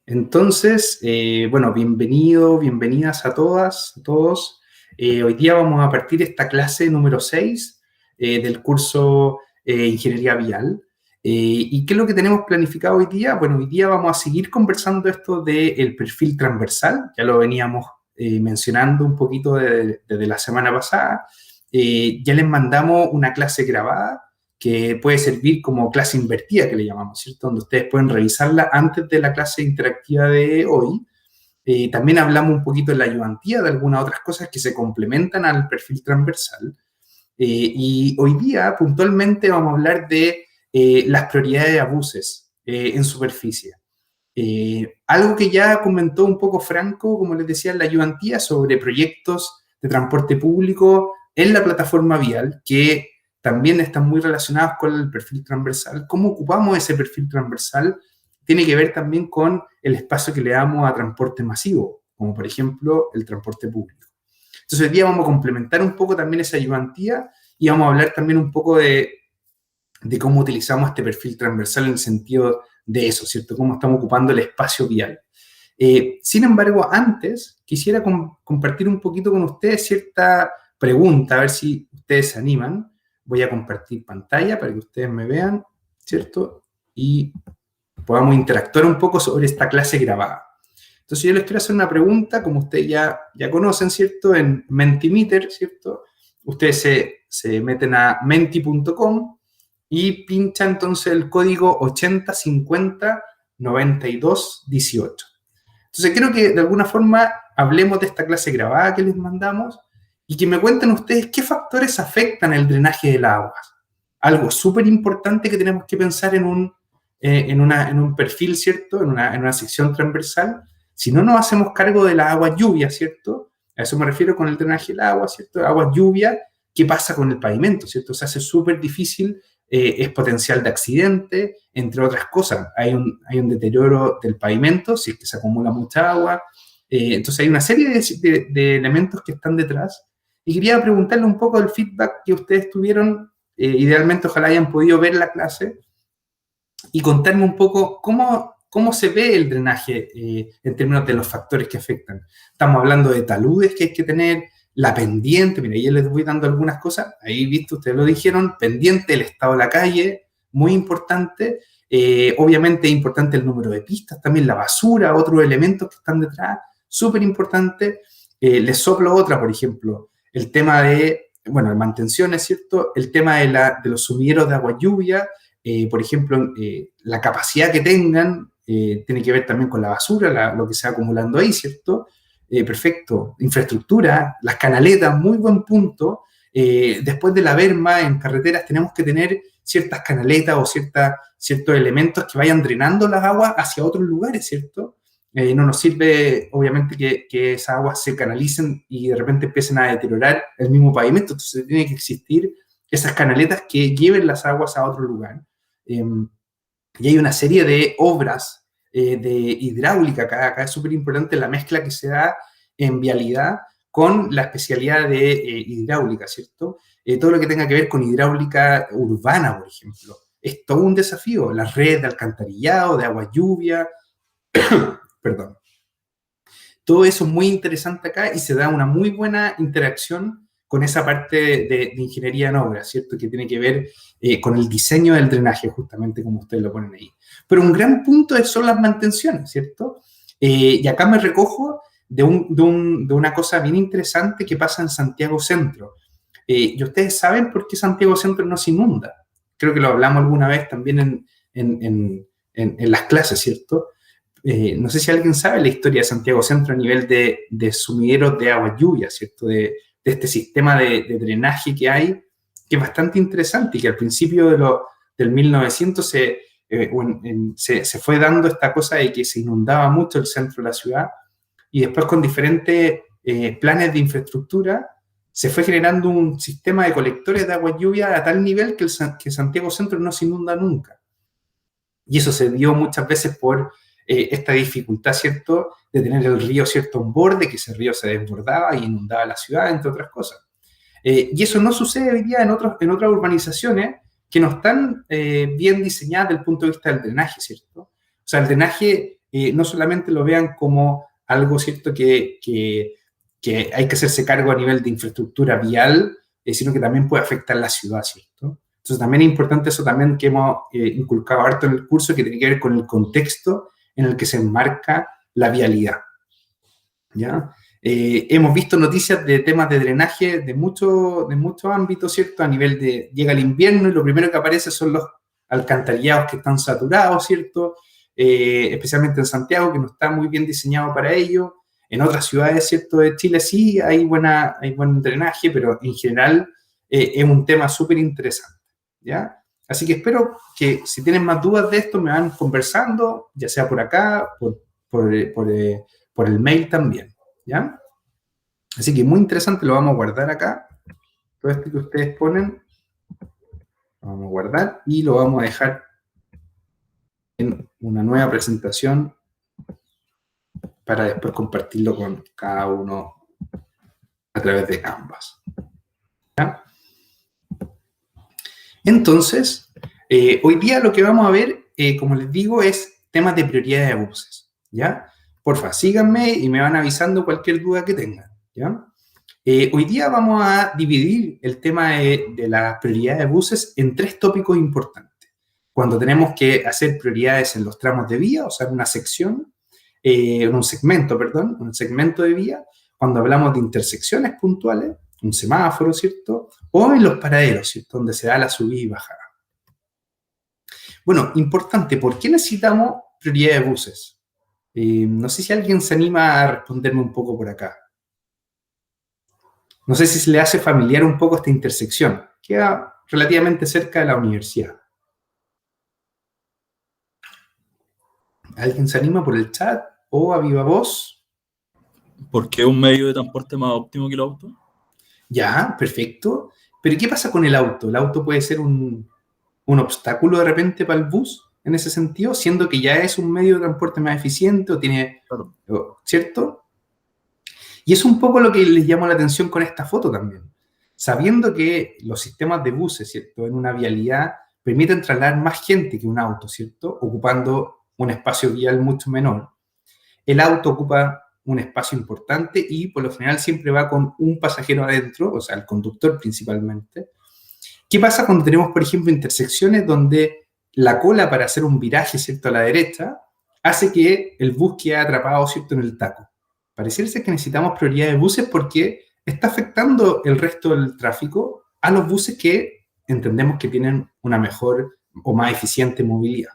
Entonces, bueno, bienvenidas a todas, a todos. Hoy día vamos a partir esta clase número 6 del curso Ingeniería Vial. ¿Y qué es lo que tenemos planificado hoy día? Bueno, hoy día vamos a seguir conversando esto del perfil transversal, ya lo veníamos mencionando un poquito desde la semana pasada. Ya les mandamos una clase grabada que puede servir como clase invertida, que le llamamos, ¿cierto? Donde ustedes pueden revisarla antes de la clase interactiva de hoy. También hablamos un poquito de la ayudantía, de algunas otras cosas que se complementan al perfil transversal. Y hoy día, puntualmente, vamos a hablar de las prioridades de abuses en superficie. Algo que ya comentó un poco Franco, como les decía, en la ayudantía, sobre proyectos de transporte público en la plataforma vial, que también están muy relacionados con el perfil transversal. ¿Cómo ocupamos ese perfil transversal? Tiene que ver también con el espacio que le damos a transporte masivo, como por ejemplo el transporte público. Entonces hoy día vamos a complementar un poco también esa ayudantía y vamos a hablar también un poco de cómo utilizamos este perfil transversal en el sentido de eso, ¿cierto? Cómo estamos ocupando el espacio vial. Sin embargo, antes quisiera compartir un poquito con ustedes cierta pregunta, a ver si ustedes se animan. Voy a compartir pantalla para que ustedes me vean, ¿cierto? Y podamos interactuar un poco sobre esta clase grabada. Entonces yo les quiero hacer una pregunta, como ustedes ya conocen, ¿cierto? En Mentimeter, ¿cierto? Ustedes se meten a menti.com y pinchan entonces el código 80509218. Entonces quiero que de alguna forma hablemos de esta clase grabada que les mandamos y que me cuenten ustedes qué factores afectan el drenaje del agua. Algo súper importante que tenemos que pensar en un perfil, ¿cierto? En una sección transversal. Si no nos hacemos cargo de la agua lluvia, ¿cierto? A eso me refiero con el drenaje del agua, ¿cierto? Agua lluvia, ¿qué pasa con el pavimento, ¿cierto? Se hace súper difícil, es potencial de accidente, entre otras cosas. Hay un deterioro del pavimento si es que se acumula mucha agua. Entonces hay una serie de elementos que están detrás. Y quería preguntarle un poco del feedback que ustedes tuvieron. Idealmente, ojalá hayan podido ver la clase y contarme un poco cómo se ve el drenaje en términos de los factores que afectan. Estamos hablando de taludes que hay que tener, la pendiente, mira, yo les voy dando algunas cosas, ahí, visto, ustedes lo dijeron, pendiente, el estado de la calle, muy importante. Obviamente es importante el número de pistas, también la basura, otros elementos que están detrás, súper importante. Les soplo otra, por ejemplo, el tema de, bueno, de mantenciones, ¿cierto? El tema de los sumideros de agua lluvia, por ejemplo, la capacidad que tengan, tiene que ver también con la basura, lo que se va acumulando ahí, ¿cierto? Perfecto. Infraestructura, las canaletas, muy buen punto. Después de la berma en carreteras tenemos que tener ciertas canaletas o ciertos elementos que vayan drenando las aguas hacia otros lugares, ¿cierto? No nos sirve, obviamente, que esas aguas se canalicen y de repente empiecen a deteriorar el mismo pavimento. Entonces tiene que existir esas canaletas que lleven las aguas a otro lugar. Y hay una serie de obras de hidráulica acá es súper importante la mezcla que se da en vialidad con la especialidad de hidráulica, ¿cierto? Todo lo que tenga que ver con hidráulica urbana, por ejemplo, es todo un desafío. Las redes de alcantarillado, de agua lluvia, perdón. Todo eso es muy interesante acá y se da una muy buena interacción con esa parte de ingeniería en obra, ¿cierto? Que tiene que ver con el diseño del drenaje, justamente como ustedes lo ponen ahí. Pero un gran punto son las mantenciones, ¿cierto? Y acá me recojo de una cosa bien interesante que pasa en Santiago Centro. Y ustedes saben por qué Santiago Centro no se inunda. Creo que lo hablamos alguna vez también en las clases, ¿cierto? No sé si alguien sabe la historia de Santiago Centro a nivel de sumideros de agua lluvia, ¿cierto? De este sistema de drenaje que hay, que es bastante interesante y que al principio del 1900 se fue dando esta cosa de que se inundaba mucho el centro de la ciudad y después con diferentes planes de infraestructura se fue generando un sistema de colectores de agua lluvia a tal nivel que Santiago Centro no se inunda nunca. Y eso se dio muchas veces por esta dificultad, ¿cierto?, de tener el río, ¿cierto?, un borde, que ese río se desbordaba y inundaba la ciudad, entre otras cosas. Y eso no sucede hoy día en otras urbanizaciones que no están bien diseñadas desde el punto de vista del drenaje, ¿cierto? O sea, el drenaje no solamente lo vean como algo, ¿cierto?, que hay que hacerse cargo a nivel de infraestructura vial, sino que también puede afectar la ciudad, ¿cierto? Entonces también es importante eso también que hemos inculcado harto en el curso, que tiene que ver con el contexto en el que se enmarca la vialidad, ¿ya? Hemos visto noticias de temas de drenaje de muchos ámbitos, ¿cierto? A nivel de, llega el invierno y lo primero que aparece son los alcantarillados que están saturados, ¿cierto? Especialmente en Santiago, que no está muy bien diseñado para ello. En otras ciudades, ¿cierto?, de Chile sí hay buen drenaje, pero en general es un tema súper interesante, ¿ya? Así que espero que si tienen más dudas de esto me van conversando, ya sea por acá, por el mail también, ¿ya? Así que muy interesante, lo vamos a guardar acá. Todo esto que ustedes ponen, lo vamos a guardar y lo vamos a dejar en una nueva presentación para después compartirlo con cada uno a través de Canvas, ¿ya? Entonces, hoy día lo que vamos a ver, como les digo, es temas de prioridad de buses, ¿ya? Porfa, síganme y me van avisando cualquier duda que tengan, ¿ya? Hoy día vamos a dividir el tema de la prioridad de buses en 3 tópicos importantes. Cuando tenemos que hacer prioridades en los tramos de vía, o sea, en una sección, en un segmento de vía, cuando hablamos de intersecciones puntuales, un semáforo, ¿cierto? O en los paraderos, ¿cierto?, donde se da la subida y bajada. Bueno, importante, ¿por qué necesitamos prioridad de buses? No sé si alguien se anima a responderme un poco por acá. No sé si se le hace familiar un poco esta intersección. Queda relativamente cerca de la universidad. ¿Alguien se anima por el chat o a viva voz? ¿Por qué un medio de transporte más óptimo que el auto? Ya, perfecto. Pero ¿qué pasa con el auto? ¿El auto puede ser un obstáculo de repente para el bus en ese sentido, siendo que ya es un medio de transporte más eficiente o tiene, Claro. ¿cierto? Y es un poco lo que les llamó la atención con esta foto también. Sabiendo que los sistemas de buses, ¿cierto?, en una vialidad permiten trasladar más gente que un auto, ¿cierto?, ocupando un espacio vial mucho menor. El auto ocupa un espacio importante y por lo general siempre va con un pasajero adentro, o sea, el conductor principalmente. ¿Qué pasa cuando tenemos, por ejemplo, intersecciones donde la cola para hacer un viraje, ¿cierto?, a la derecha, hace que el bus quede atrapado, ¿cierto?, en el taco? Pareciera ser que necesitamos prioridad de buses porque está afectando el resto del tráfico a los buses que entendemos que tienen una mejor o más eficiente movilidad.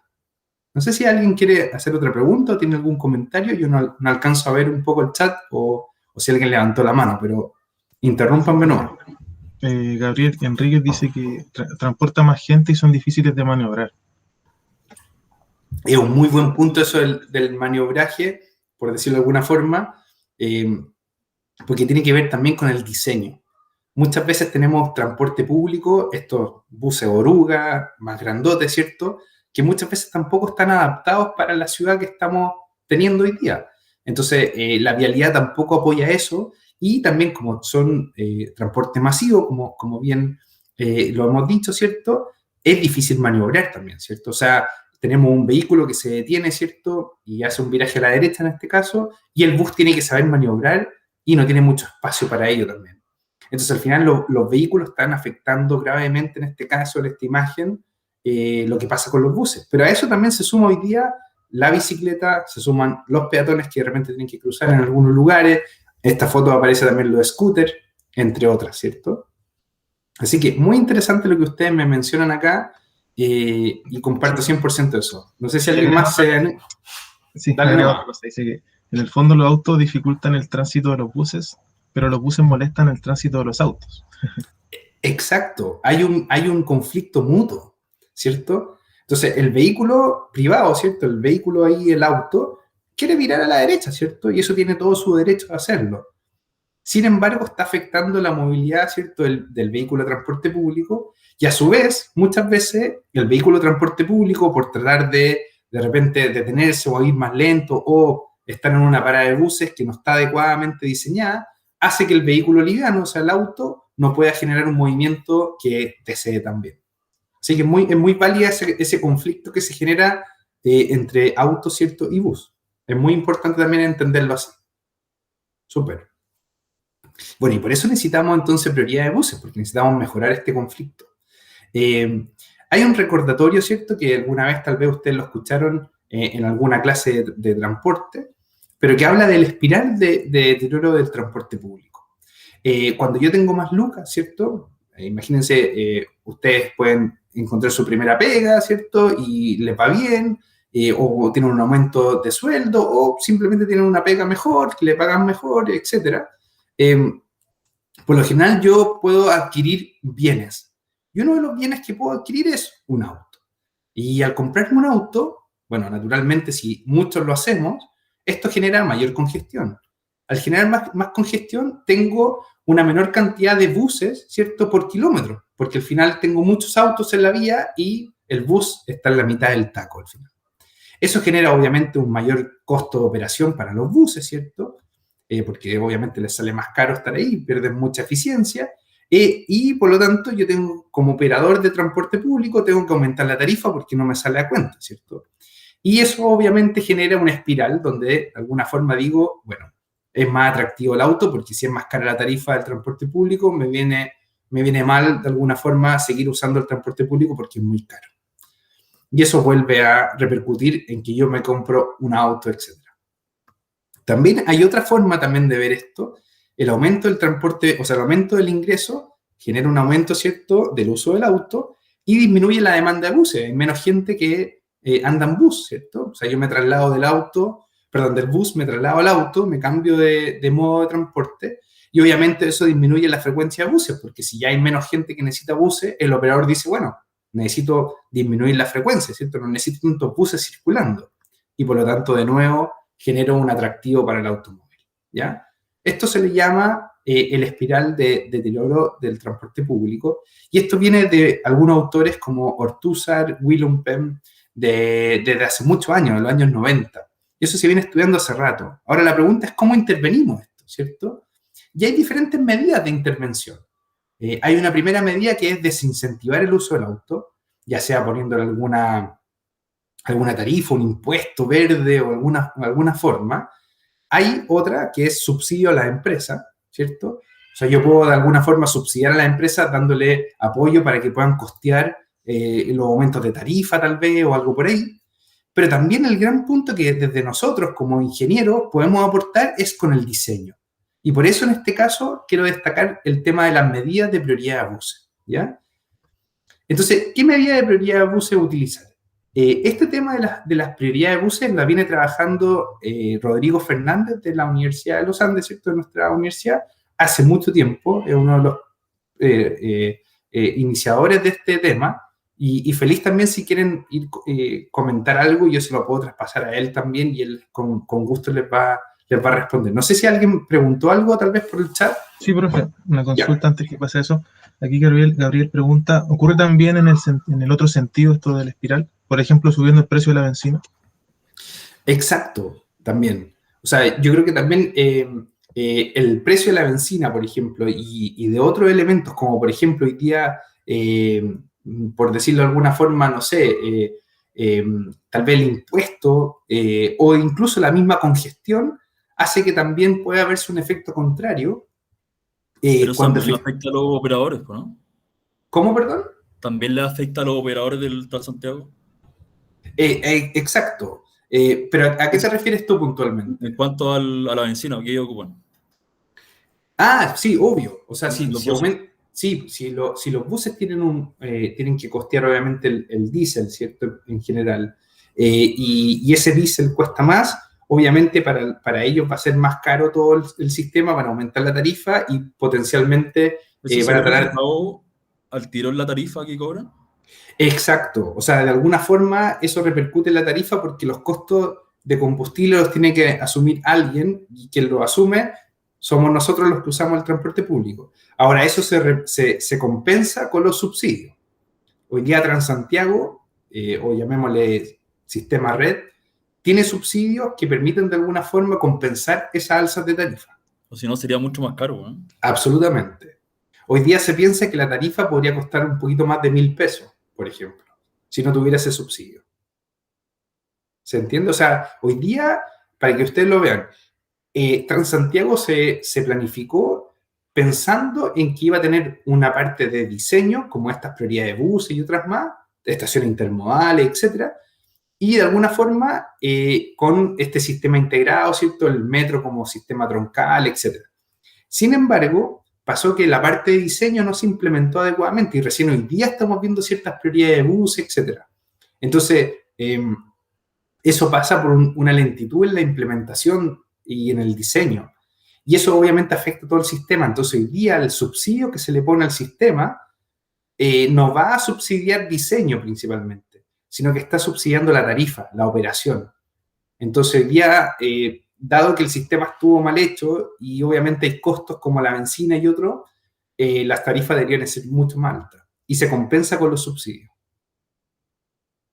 No sé si alguien quiere hacer otra pregunta o tiene algún comentario. Yo no alcanzo a ver un poco el chat o si alguien levantó la mano, pero interrúmpanme nomás. Gabriel Enríquez dice que transporta más gente y son difíciles de maniobrar. Es un muy buen punto eso del maniobraje, por decirlo de alguna forma, porque tiene que ver también con el diseño. Muchas veces tenemos transporte público, estos buses oruga, más grandotes, ¿cierto?, que muchas veces tampoco están adaptados para la ciudad que estamos teniendo hoy día. Entonces, la vialidad tampoco apoya eso, y también como son transporte masivo, como bien lo hemos dicho, ¿cierto?, es difícil maniobrar también, ¿cierto? O sea, tenemos un vehículo que se detiene, ¿cierto?, y hace un viraje a la derecha en este caso, y el bus tiene que saber maniobrar y no tiene mucho espacio para ello también. Entonces, al final, los vehículos están afectando gravemente, en este caso, en esta imagen, lo que pasa con los buses. Pero a eso también se suma hoy día la bicicleta, se suman los peatones que de repente tienen que cruzar en algunos lugares. Esta foto aparece también los scooters, entre otras, ¿cierto? Así que muy interesante lo que ustedes me mencionan acá, y comparto 100% eso. No sé si alguien más se... Sí, otra cosa. Dice que en el fondo los autos dificultan el tránsito de los buses, pero los buses molestan el tránsito de los autos. Exacto, hay un conflicto mutuo, ¿cierto? Entonces, el vehículo privado, ¿cierto?, el vehículo ahí, el auto, quiere virar a la derecha, ¿cierto? Y eso tiene todo su derecho a hacerlo. Sin embargo, está afectando la movilidad, ¿cierto?, del vehículo de transporte público, y a su vez, muchas veces, el vehículo de transporte público, por tratar de repente detenerse o ir más lento o estar en una parada de buses que no está adecuadamente diseñada, hace que el vehículo liviano, o sea, el auto, no pueda generar un movimiento que desee también. Así que es muy válida ese conflicto que se genera entre auto, ¿cierto?, y bus. Es muy importante también entenderlo así. Súper. Bueno, y por eso necesitamos entonces prioridad de buses, porque necesitamos mejorar este conflicto. Hay un recordatorio, ¿cierto?, que alguna vez tal vez ustedes lo escucharon en alguna clase de transporte, pero que habla del espiral de deterioro del transporte público. Cuando yo tengo más lucas, ¿cierto? Imagínense, ustedes pueden encontrar su primera pega, ¿cierto? Y les va bien, o tienen un aumento de sueldo, o simplemente tienen una pega mejor, que le pagan mejor, etc. Por lo general yo puedo adquirir bienes. Y uno de los bienes que puedo adquirir es un auto. Y al comprarme un auto, bueno, naturalmente si muchos lo hacemos, esto genera mayor congestión. Al generar más congestión, tengo una menor cantidad de buses, ¿cierto?, por kilómetro, porque al final tengo muchos autos en la vía y el bus está en la mitad del taco al final. Eso genera obviamente un mayor costo de operación para los buses, ¿cierto? Porque obviamente les sale más caro estar ahí, pierden mucha eficiencia, y por lo tanto yo tengo, como operador de transporte público, tengo que aumentar la tarifa porque no me sale a cuenta, ¿cierto? Y eso obviamente genera una espiral donde de alguna forma digo, bueno, es más atractivo el auto porque si es más cara la tarifa del transporte público, me viene mal de alguna forma seguir usando el transporte público porque es muy caro. Y eso vuelve a repercutir en que yo me compro un auto, etc. También hay otra forma también de ver esto. El aumento del transporte, o sea, el aumento del ingreso genera un aumento, ¿cierto?, del uso del auto y disminuye la demanda de buses. Hay menos gente que anda en bus, ¿cierto? O sea, yo me traslado del bus me traslado al auto, me cambio de modo de transporte y obviamente eso disminuye la frecuencia de buses, porque si ya hay menos gente que necesita buses, el operador dice, bueno, necesito disminuir la frecuencia, ¿cierto? No necesito tantos buses circulando. Y por lo tanto, de nuevo, genero un atractivo para el automóvil, ¿ya? Esto se le llama el espiral de deterioro del transporte público, y esto viene de algunos autores como Ortúzar, Willem Penn, desde hace muchos años, en los años 90. Y eso se viene estudiando hace rato. Ahora la pregunta es cómo intervenimos esto, ¿cierto? Y hay diferentes medidas de intervención. Hay una primera medida que es desincentivar el uso del auto, ya sea poniéndole alguna tarifa, un impuesto verde o alguna forma. Hay otra que es subsidio a la empresa, ¿cierto? O sea, yo puedo de alguna forma subsidiar a la empresa dándole apoyo para que puedan costear los aumentos de tarifa tal vez o algo por ahí. Pero también el gran punto que desde nosotros como ingenieros podemos aportar es con el diseño. Y por eso en este caso quiero destacar el tema de las medidas de prioridad de buses, ¿ya? Entonces, ¿qué medida de prioridad de buses utilizar? Este tema de las prioridades de buses la viene trabajando Rodrigo Fernández de la Universidad de los Andes, ¿cierto?, de nuestra universidad, hace mucho tiempo, es uno de los iniciadores de este tema, y feliz también si quieren comentar algo, yo se lo puedo traspasar a él también, y él con gusto les va a responder. No sé si alguien preguntó algo tal vez por el chat. Sí, profe, una consulta antes que pase eso. Aquí Gabriel pregunta, ¿ocurre también en el otro sentido esto del espiral? Por ejemplo, subiendo el precio de la benzina. Exacto, también. O sea, yo creo que también el precio de la benzina, por ejemplo, y de otros elementos, como por ejemplo hoy día, por decirlo de alguna forma, no sé, tal vez el impuesto o incluso la misma congestión, hace que también pueda haberse un efecto contrario. Pero eso también le afecta a los operadores, ¿no? ¿Cómo, perdón? ¿También le afecta a los operadores del Transantiago? Exacto. Pero ¿a qué te refieres tú puntualmente? En cuanto a la benzina, ¿qué ocupan? Ah, sí, obvio. O sea, si los buses tienen que costear obviamente el diésel, ¿cierto? En general. Y ese diésel cuesta más, obviamente para ellos va a ser más caro todo el sistema, van a aumentar la tarifa y potencialmente van a tener... ¿Al tiro en la tarifa que cobran? Exacto. O sea, de alguna forma eso repercute en la tarifa porque los costos de combustible los tiene que asumir alguien y quien lo asume somos nosotros los que usamos el transporte público. Ahora, eso se compensa con los subsidios. Hoy día Transantiago, o llamémosle sistema red, tiene subsidios que permiten de alguna forma compensar esas alzas de tarifa. O si no, sería mucho más caro, ¿eh? Absolutamente. Hoy día se piensa que la tarifa podría costar un poquito más de 1.000 pesos, por ejemplo, si no tuviera ese subsidio. ¿Se entiende? O sea, hoy día para que ustedes lo vean, Transantiago se planificó pensando en que iba a tener una parte de diseño, como estas prioridades de buses y otras más, de estaciones intermodales, etcétera, y de alguna forma con este sistema integrado, ¿cierto? El metro como sistema troncal, etcétera. Sin embargo, pasó que la parte de diseño no se implementó adecuadamente y recién hoy día estamos viendo ciertas prioridades de buses, etcétera. Entonces, eso pasa por una lentitud en la implementación y en el diseño. Y eso obviamente afecta a todo el sistema. Entonces, hoy día el subsidio que se le pone al sistema no va a subsidiar diseño principalmente, sino que está subsidiando la tarifa, la operación. Entonces, hoy día, dado que el sistema estuvo mal hecho y obviamente hay costos como la benzina y otros, las tarifas deberían ser mucho más altas y se compensa con los subsidios.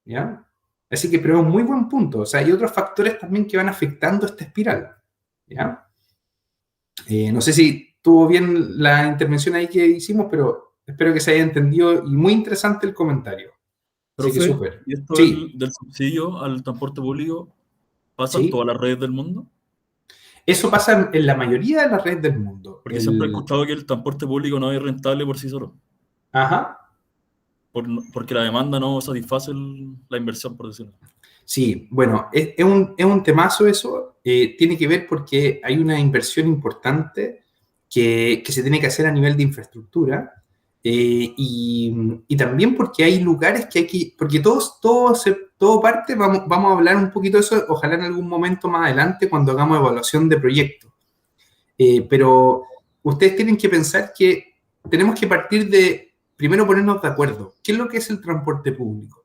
¿Ya? Así que, pero es un muy buen punto. O sea, hay otros factores también que van afectando esta espiral. ¿Ya? No sé si estuvo bien la intervención ahí que hicimos, pero espero que se haya entendido y muy interesante el comentario. Así que Profe, súper. ¿y esto Sí, del subsidio al transporte público pasa en sí. todas las redes del mundo? Eso pasa en la mayoría de las redes del mundo. Porque siempre he escuchado que el transporte público no es rentable por sí solo, Ajá. porque la demanda no satisface la inversión, por decirlo. Sí, bueno, es un temazo eso. Tiene que ver porque hay una inversión importante que se tiene que hacer a nivel de infraestructura y también porque hay lugares que hay que, porque todo parte, vamos a hablar un poquito de eso, ojalá en algún momento más adelante cuando hagamos evaluación de proyectos. Pero ustedes tienen que pensar que tenemos que partir de, primero ponernos de acuerdo. ¿Qué es lo que es el transporte público?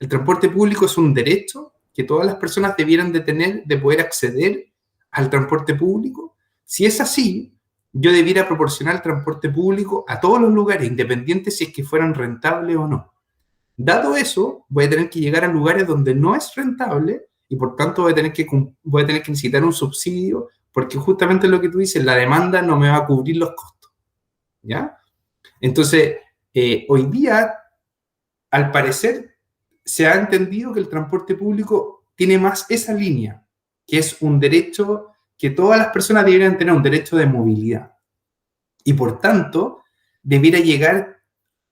El transporte público es un derecho que todas las personas debieran de tener, de poder acceder al transporte público. Si es así, yo debiera proporcionar el transporte público a todos los lugares, independiente si es que fueran rentables o no. Dado eso, voy a tener que llegar a lugares donde no es rentable y por tanto voy a tener que necesitar un subsidio porque justamente lo que tú dices, la demanda no me va a cubrir los costos. ¿Ya? Entonces, hoy día, al parecer, se ha entendido que el transporte público tiene más esa línea, que es un derecho que todas las personas deberían tener, un derecho de movilidad. Y por tanto, debiera llegar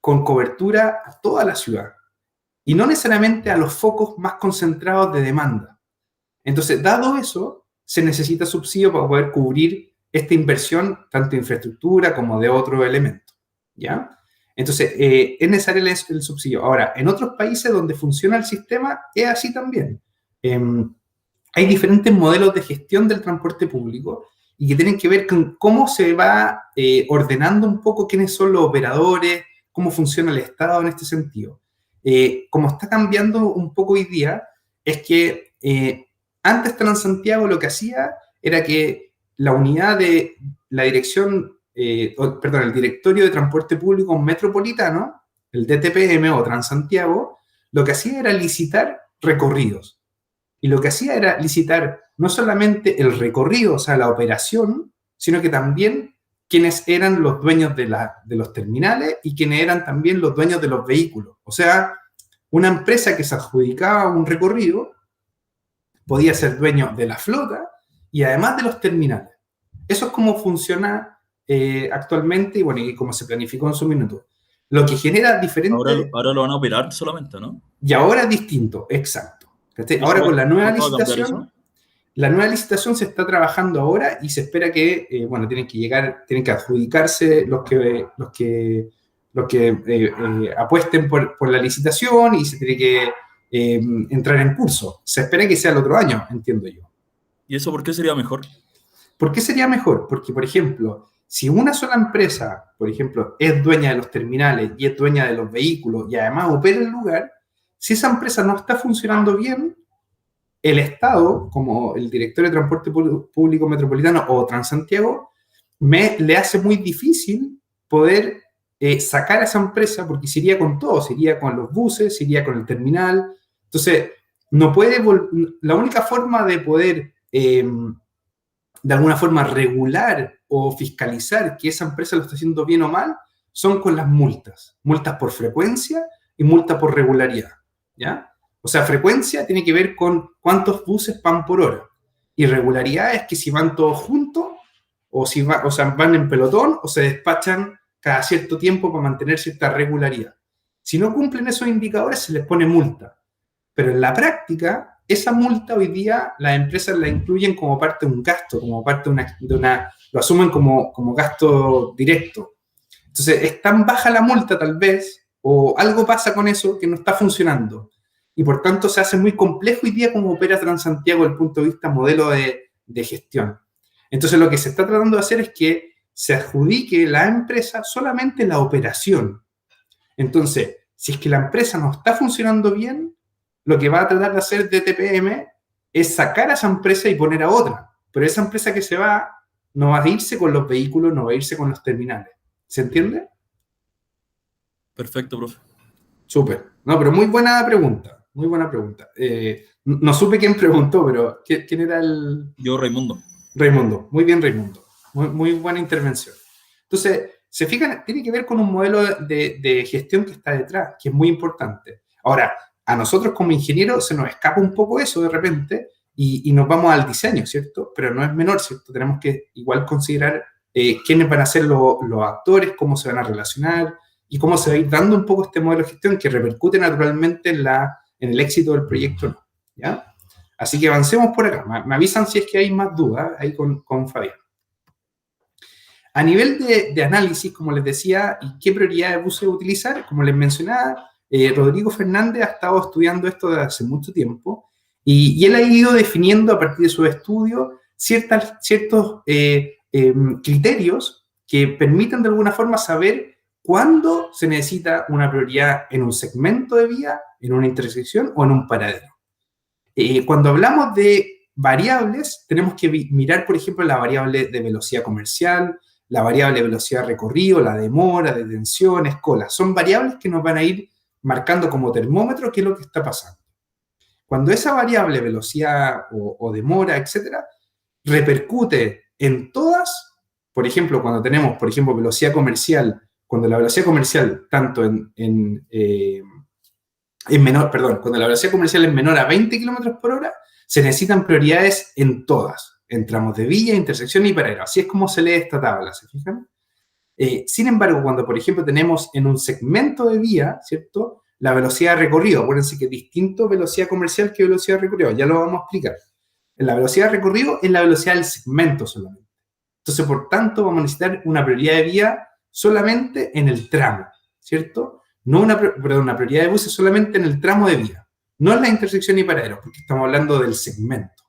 con cobertura a toda la ciudad y no necesariamente a los focos más concentrados de demanda. Entonces, dado eso, se necesita subsidio para poder cubrir esta inversión, tanto de infraestructura como de otros elementos. ¿Ya? Entonces, es necesario el subsidio. Ahora, en otros países donde funciona el sistema, es así también. Hay diferentes modelos de gestión del transporte público y que tienen que ver con cómo se va ordenando un poco quiénes son los operadores, cómo funciona el Estado en este sentido. Como está cambiando un poco hoy día, es que antes Transantiago lo que hacía era que la unidad de la dirección, el Directorio de Transporte Público Metropolitano, el DTPM o Transantiago, lo que hacía era licitar recorridos. Y lo que hacía era licitar no solamente el recorrido, o sea, la operación, sino que también quienes eran los dueños de los terminales y quienes eran también los dueños de los vehículos. O sea, una empresa que se adjudicaba un recorrido podía ser dueño de la flota y además de los terminales. Eso es como funciona actualmente y bueno, y como se planificó en su minuto. Lo que genera diferentes... Ahora lo van a operar solamente, ¿no? Y ahora es distinto, exacto. Ahora con la nueva licitación se está trabajando ahora y se espera que, tienen que adjudicarse los que apuesten por la licitación y se tiene que entrar en curso. Se espera que sea el otro año, entiendo yo. ¿Y eso por qué sería mejor? ¿Por qué sería mejor? Porque, por ejemplo, si una sola empresa, por ejemplo, es dueña de los terminales y es dueña de los vehículos y además opera el lugar, si esa empresa no está funcionando bien, el Estado, como el Directorio de Transporte Público Metropolitano o Transantiago, le hace muy difícil poder sacar a esa empresa porque se iría con todo, se iría con los buses, se iría con el terminal. Entonces, no puede la única forma de poder, de alguna forma, regular o fiscalizar que esa empresa lo está haciendo bien o mal, son con las multas. Multas por frecuencia y multas por regularidad, ¿ya? O sea, frecuencia tiene que ver con cuántos buses van por hora. irregularidad es que si van todos juntos, o si van en pelotón, o se despachan cada cierto tiempo para mantener cierta regularidad. Si no cumplen esos indicadores, se les pone multa. Pero en la práctica, esa multa hoy día las empresas la incluyen como parte de un gasto, como parte de una lo asumen como gasto directo. Entonces, es tan baja la multa tal vez, o algo pasa con eso que no está funcionando. Y por tanto se hace muy complejo hoy día cómo opera Transantiago desde el punto de vista modelo de gestión. Entonces, lo que se está tratando de hacer es que se adjudique la empresa solamente la operación. Entonces, si es que la empresa no está funcionando bien, lo que va a tratar de hacer DTPM es sacar a esa empresa y poner a otra. Pero esa empresa que se va no va a irse con los vehículos, no va a irse con los terminales. ¿Se entiende? Perfecto, profe. Súper. No, pero muy buena pregunta. Muy buena pregunta. No supe quién preguntó, pero ¿quién era el...? Yo, Raimundo. Raimundo. Muy bien, Raimundo. Muy buena intervención. Entonces, se fijan, tiene que ver con un modelo de gestión que está detrás, que es muy importante. Ahora, a nosotros como ingenieros se nos escapa un poco eso de repente y nos vamos al diseño, ¿cierto? Pero no es menor, ¿cierto? Tenemos que igual considerar quiénes van a ser los actores, cómo se van a relacionar y cómo se va a ir dando un poco este modelo de gestión que repercute naturalmente en el éxito del proyecto, ¿ya? Así que avancemos por acá. Me avisan si es que hay más dudas ahí con Fabián. A nivel de análisis, como les decía, y qué prioridades BUCE utilizar, como les mencionaba, Rodrigo Fernández ha estado estudiando esto desde hace mucho tiempo y él ha ido definiendo a partir de sus estudios ciertos criterios que permiten de alguna forma saber cuándo se necesita una prioridad en un segmento de vía, en una intersección o en un paradero. Cuando hablamos de variables, tenemos que mirar, por ejemplo, la variable de velocidad comercial, la variable de velocidad de recorrido, la demora, detenciones, colas. Son variables que nos van a ir marcando como termómetro qué es lo que está pasando. Cuando esa variable, velocidad o demora, etcétera, repercute en todas, por ejemplo, cuando tenemos, por ejemplo, velocidad comercial, cuando la velocidad comercial tanto cuando la velocidad comercial es menor a 20 km por hora, se necesitan prioridades en todas, en tramos de vía, intersección y paradero. Así es como se lee esta tabla, ¿se fijan? Sin embargo, cuando, por ejemplo, tenemos en un segmento de vía, ¿cierto?, la velocidad de recorrido, acuérdense que es distinto velocidad comercial que velocidad de recorrido, ya lo vamos a explicar. La velocidad de recorrido es la velocidad del segmento solamente. Entonces, por tanto, vamos a necesitar una prioridad de vía solamente en el tramo, ¿cierto? No una prioridad de buses solamente en el tramo de vía, no en la intersección y paradero, porque estamos hablando del segmento.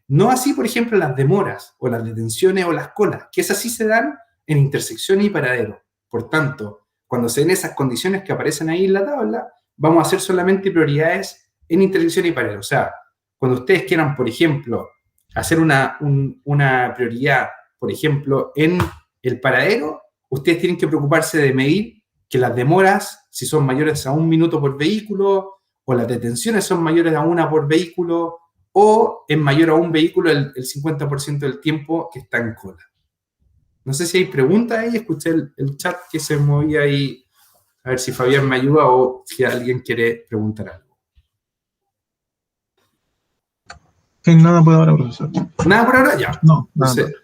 No así, por ejemplo, las demoras, o las detenciones, o las colas, que esas sí se dan en intersección y paradero. Por tanto, cuando se den esas condiciones que aparecen ahí en la tabla, vamos a hacer solamente prioridades en intersección y paradero. O sea, cuando ustedes quieran, por ejemplo, hacer una prioridad, por ejemplo, en el paradero, ustedes tienen que preocuparse de medir que las demoras, si son mayores a 1 minuto por vehículo, o las detenciones son mayores a 1 por vehículo, o es mayor a un vehículo el 50% del tiempo que está en cola. No sé si hay preguntas ahí, escuché el chat que se movía ahí, a ver si Fabián me ayuda o si alguien quiere preguntar algo. Nada por ahora, profesor. ¿Nada por ahora? Ya. No, nada. Entonces,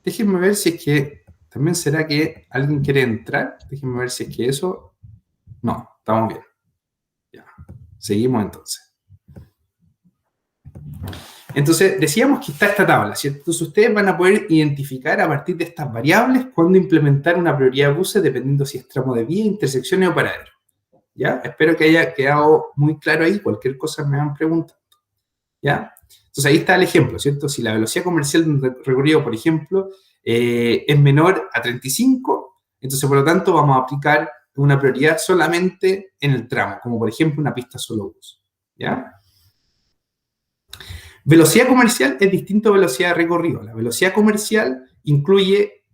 déjenme ver si es que, también será que alguien quiere entrar, déjenme ver si es que eso, no, estamos bien. Ya, seguimos entonces. Entonces, decíamos que está esta tabla, ¿cierto? Entonces, ustedes van a poder identificar a partir de estas variables cuándo implementar una prioridad de buses dependiendo si es tramo de vía, intersecciones o paradero. ¿Ya? Espero que haya quedado muy claro ahí. Cualquier cosa me van preguntando. ¿Ya? Entonces, ahí está el ejemplo, ¿cierto? Si la velocidad comercial de un recorrido, por ejemplo, es menor a 35, entonces, por lo tanto, vamos a aplicar una prioridad solamente en el tramo, como por ejemplo una pista solo bus. ¿Ya? Velocidad comercial es distinto a velocidad de recorrido. La velocidad comercial incluye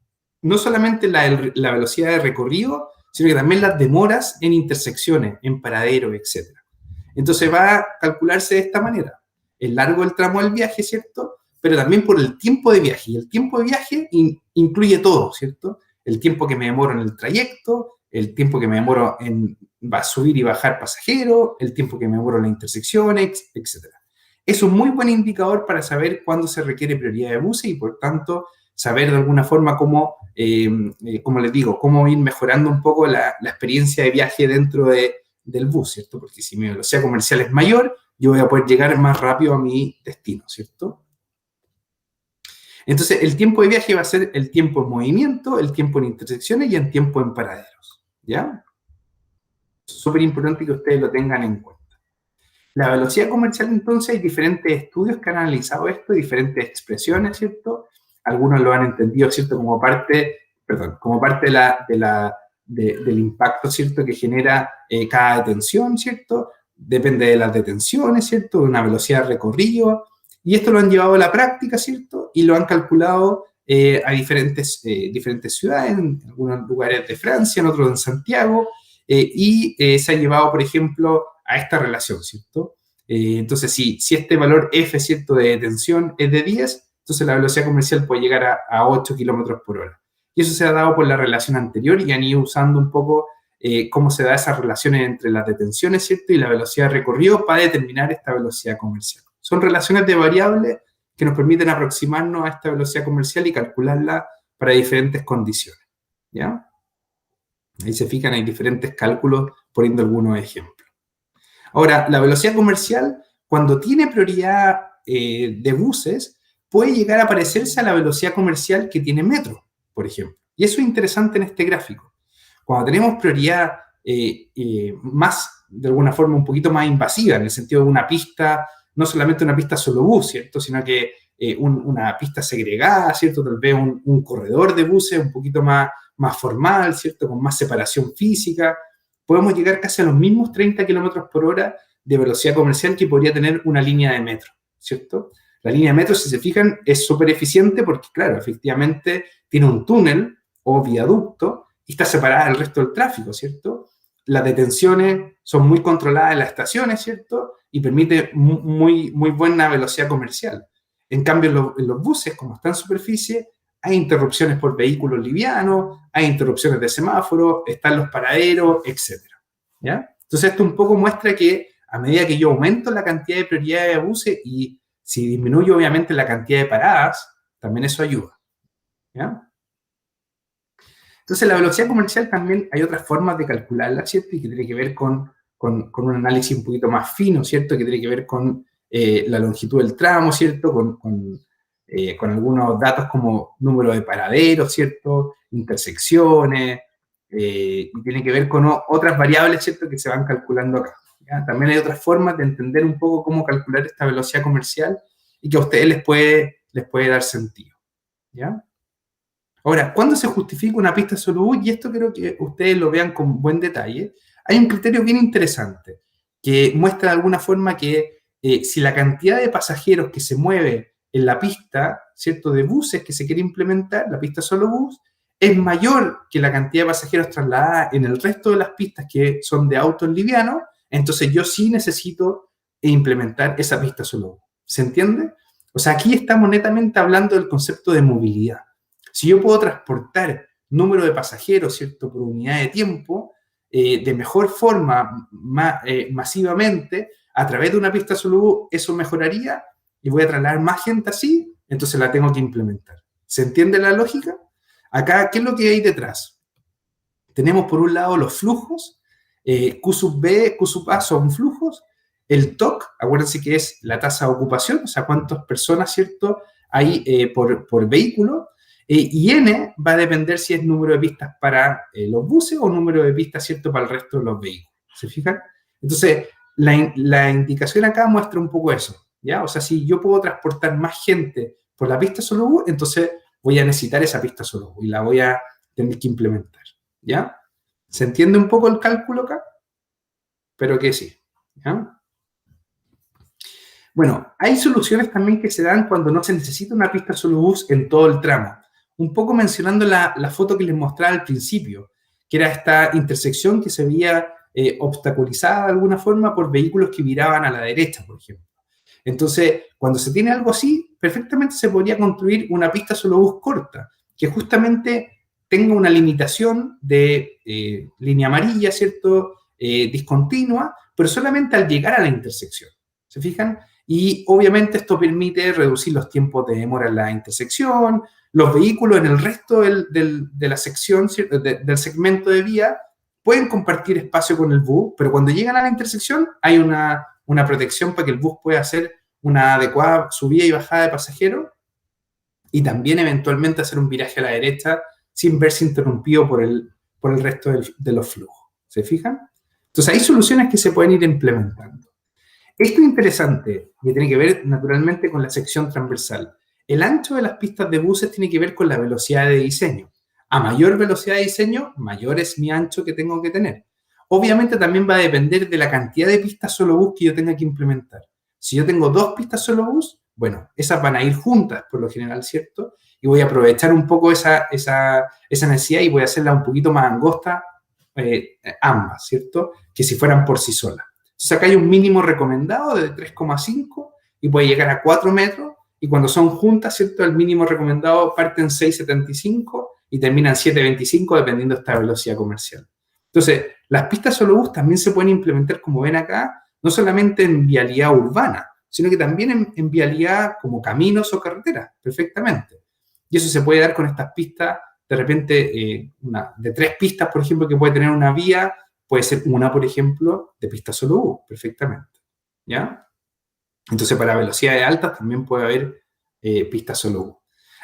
no solamente la velocidad de recorrido, sino que también las demoras en intersecciones, en paraderos, etc. Entonces va a calcularse de esta manera. El largo del tramo del viaje, ¿cierto? Pero también por el tiempo de viaje. Y el tiempo de viaje incluye todo, ¿cierto? El tiempo que me demoro en el trayecto, el tiempo que me demoro en subir y bajar pasajeros, el tiempo que me demoro en las intersecciones, etc. Es un muy buen indicador para saber cuándo se requiere prioridad de buses y, por tanto, saber de alguna forma cómo, como les digo, cómo ir mejorando un poco la experiencia de viaje dentro del bus, ¿cierto? Porque si mi velocidad comercial es mayor, yo voy a poder llegar más rápido a mi destino, ¿cierto? Entonces, el tiempo de viaje va a ser el tiempo en movimiento, el tiempo en intersecciones y el tiempo en paraderos, ¿ya? Es súper importante que ustedes lo tengan en cuenta. La velocidad comercial, entonces, hay diferentes estudios que han analizado esto, diferentes expresiones, ¿cierto? Algunos lo han entendido, ¿cierto? Como parte del impacto, ¿cierto? Que genera cada detención, ¿cierto? Depende de las detenciones, ¿cierto? De una velocidad de recorrido. Y esto lo han llevado a la práctica, ¿cierto? Y lo han calculado a diferentes ciudades, en algunos lugares de Francia, en otros en Santiago, se ha llevado, por ejemplo, a esta relación, ¿cierto? Entonces, si este valor F, ¿cierto?, de detención es de 10, entonces la velocidad comercial puede llegar a 8 kilómetros por hora. Y eso se ha dado por la relación anterior y han ido usando un poco cómo se da esas relaciones entre las detenciones, ¿cierto?, y la velocidad de recorrido para determinar esta velocidad comercial. Son relaciones de variables que nos permiten aproximarnos a esta velocidad comercial y calcularla para diferentes condiciones, ¿ya? Ahí se fijan, hay diferentes cálculos, poniendo algunos ejemplos. Ahora, la velocidad comercial, cuando tiene prioridad de buses, puede llegar a parecerse a la velocidad comercial que tiene metro, por ejemplo. Y eso es interesante en este gráfico. Cuando tenemos prioridad más, de alguna forma, un poquito más invasiva, en el sentido de una pista, no solamente una pista solo bus, ¿cierto?, sino que una pista segregada, ¿cierto?, tal vez un corredor de buses un poquito más formal, ¿cierto?, con más separación física, podemos llegar casi a los mismos 30 kilómetros por hora de velocidad comercial que podría tener una línea de metro, ¿cierto? La línea de metro, si se fijan, es súper eficiente porque, claro, efectivamente tiene un túnel o viaducto y está separada del resto del tráfico, ¿cierto? Las detenciones son muy controladas en las estaciones, ¿cierto? Y permite muy buena velocidad comercial. En cambio, en los buses, como está en superficie, hay interrupciones por vehículos livianos, hay interrupciones de semáforos, están los paraderos, etc. ¿Ya? Entonces, esto un poco muestra que a medida que yo aumento la cantidad de prioridades de buses y si disminuyo, obviamente, la cantidad de paradas, también eso ayuda. ¿Ya? Entonces, la velocidad comercial también hay otras formas de calcularla, ¿cierto? Y que tiene que ver con un análisis un poquito más fino, ¿cierto? Que tiene que ver con la longitud del tramo, ¿cierto? Con algunos datos como número de paraderos, ¿cierto? Intersecciones, y tiene que ver con otras variables, ¿cierto?, que se van calculando acá, ¿ya? También hay otras formas de entender un poco cómo calcular esta velocidad comercial y que a ustedes les puede dar sentido, ¿ya? Ahora, ¿cuándo se justifica una pista solo bus? Y esto quiero que ustedes lo vean con buen detalle. Hay un criterio bien interesante que muestra de alguna forma que si la cantidad de pasajeros que se mueve en la pista, ¿cierto?, de buses que se quiere implementar, la pista solo bus, es mayor que la cantidad de pasajeros trasladada en el resto de las pistas que son de autos livianos, entonces yo sí necesito implementar esa pista solo bus. ¿Se entiende? O sea, aquí estamos netamente hablando del concepto de movilidad. Si yo puedo transportar número de pasajeros, ¿cierto?, por unidad de tiempo, de mejor forma, masivamente, a través de una pista solo bus, eso mejoraría y voy a trasladar más gente así, entonces la tengo que implementar. ¿Se entiende la lógica? Acá, ¿qué es lo que hay detrás? Tenemos por un lado los flujos, Q sub B, Q sub A son flujos, el TOC, acuérdense que es la tasa de ocupación, o sea, cuántas personas, ¿cierto?, hay por vehículo, y N va a depender si es número de pistas para los buses o número de pistas, ¿cierto?, para el resto de los vehículos. ¿Se fijan? Entonces, la indicación acá muestra un poco eso, ¿ya? O sea, si yo puedo transportar más gente por la pista solo bus, entonces voy a necesitar esa pista solo bus y la voy a tener que implementar, ¿ya? ¿Se entiende un poco el cálculo acá? Pero que sí, ¿ya? Bueno, hay soluciones también que se dan cuando no se necesita una pista solo bus en todo el tramo. Un poco mencionando la foto que les mostraba al principio, que era esta intersección que se veía obstaculizada de alguna forma por vehículos que viraban a la derecha, por ejemplo. Entonces, cuando se tiene algo así, perfectamente se podría construir una pista solo bus corta, que justamente tenga una limitación de línea amarilla, ¿cierto?, discontinua, pero solamente al llegar a la intersección. ¿Se fijan? y obviamente esto permite reducir los tiempos de demora en la intersección. Los vehículos en el resto de la sección, del segmento de vía, pueden compartir espacio con el bus, pero cuando llegan a la intersección hay una protección para que el bus pueda hacer una adecuada subida y bajada de pasajeros y también eventualmente hacer un viraje a la derecha sin verse interrumpido por el resto de los flujos. ¿Se fijan? Entonces hay soluciones que se pueden ir implementando. Esto es interesante y tiene que ver naturalmente con la sección transversal. El ancho de las pistas de buses tiene que ver con la velocidad de diseño. A mayor velocidad de diseño, mayor es mi ancho que tengo que tener. Obviamente también va a depender de la cantidad de pistas solo bus que yo tenga que implementar. Si yo tengo 2 pistas solo bus, bueno, esas van a ir juntas por lo general, ¿cierto? Y voy a aprovechar un poco esa necesidad y voy a hacerla un poquito más angosta ambas, ¿cierto? Que si fueran por sí solas. Entonces acá hay un mínimo recomendado de 3,5 y puede llegar a 4 metros y cuando son juntas, ¿cierto? El mínimo recomendado parte en 6,75 y termina en 7,25 dependiendo de esta velocidad comercial. Entonces, las pistas solo bus también se pueden implementar, como ven acá, no solamente en vialidad urbana, sino que también en vialidad como caminos o carreteras, perfectamente. Y eso se puede dar con estas pistas, de repente, de 3 pistas, por ejemplo, que puede tener una vía, puede ser una, por ejemplo, de pista solo bus, perfectamente. ¿Ya? Entonces, para velocidades altas también puede haber pistas solo bus.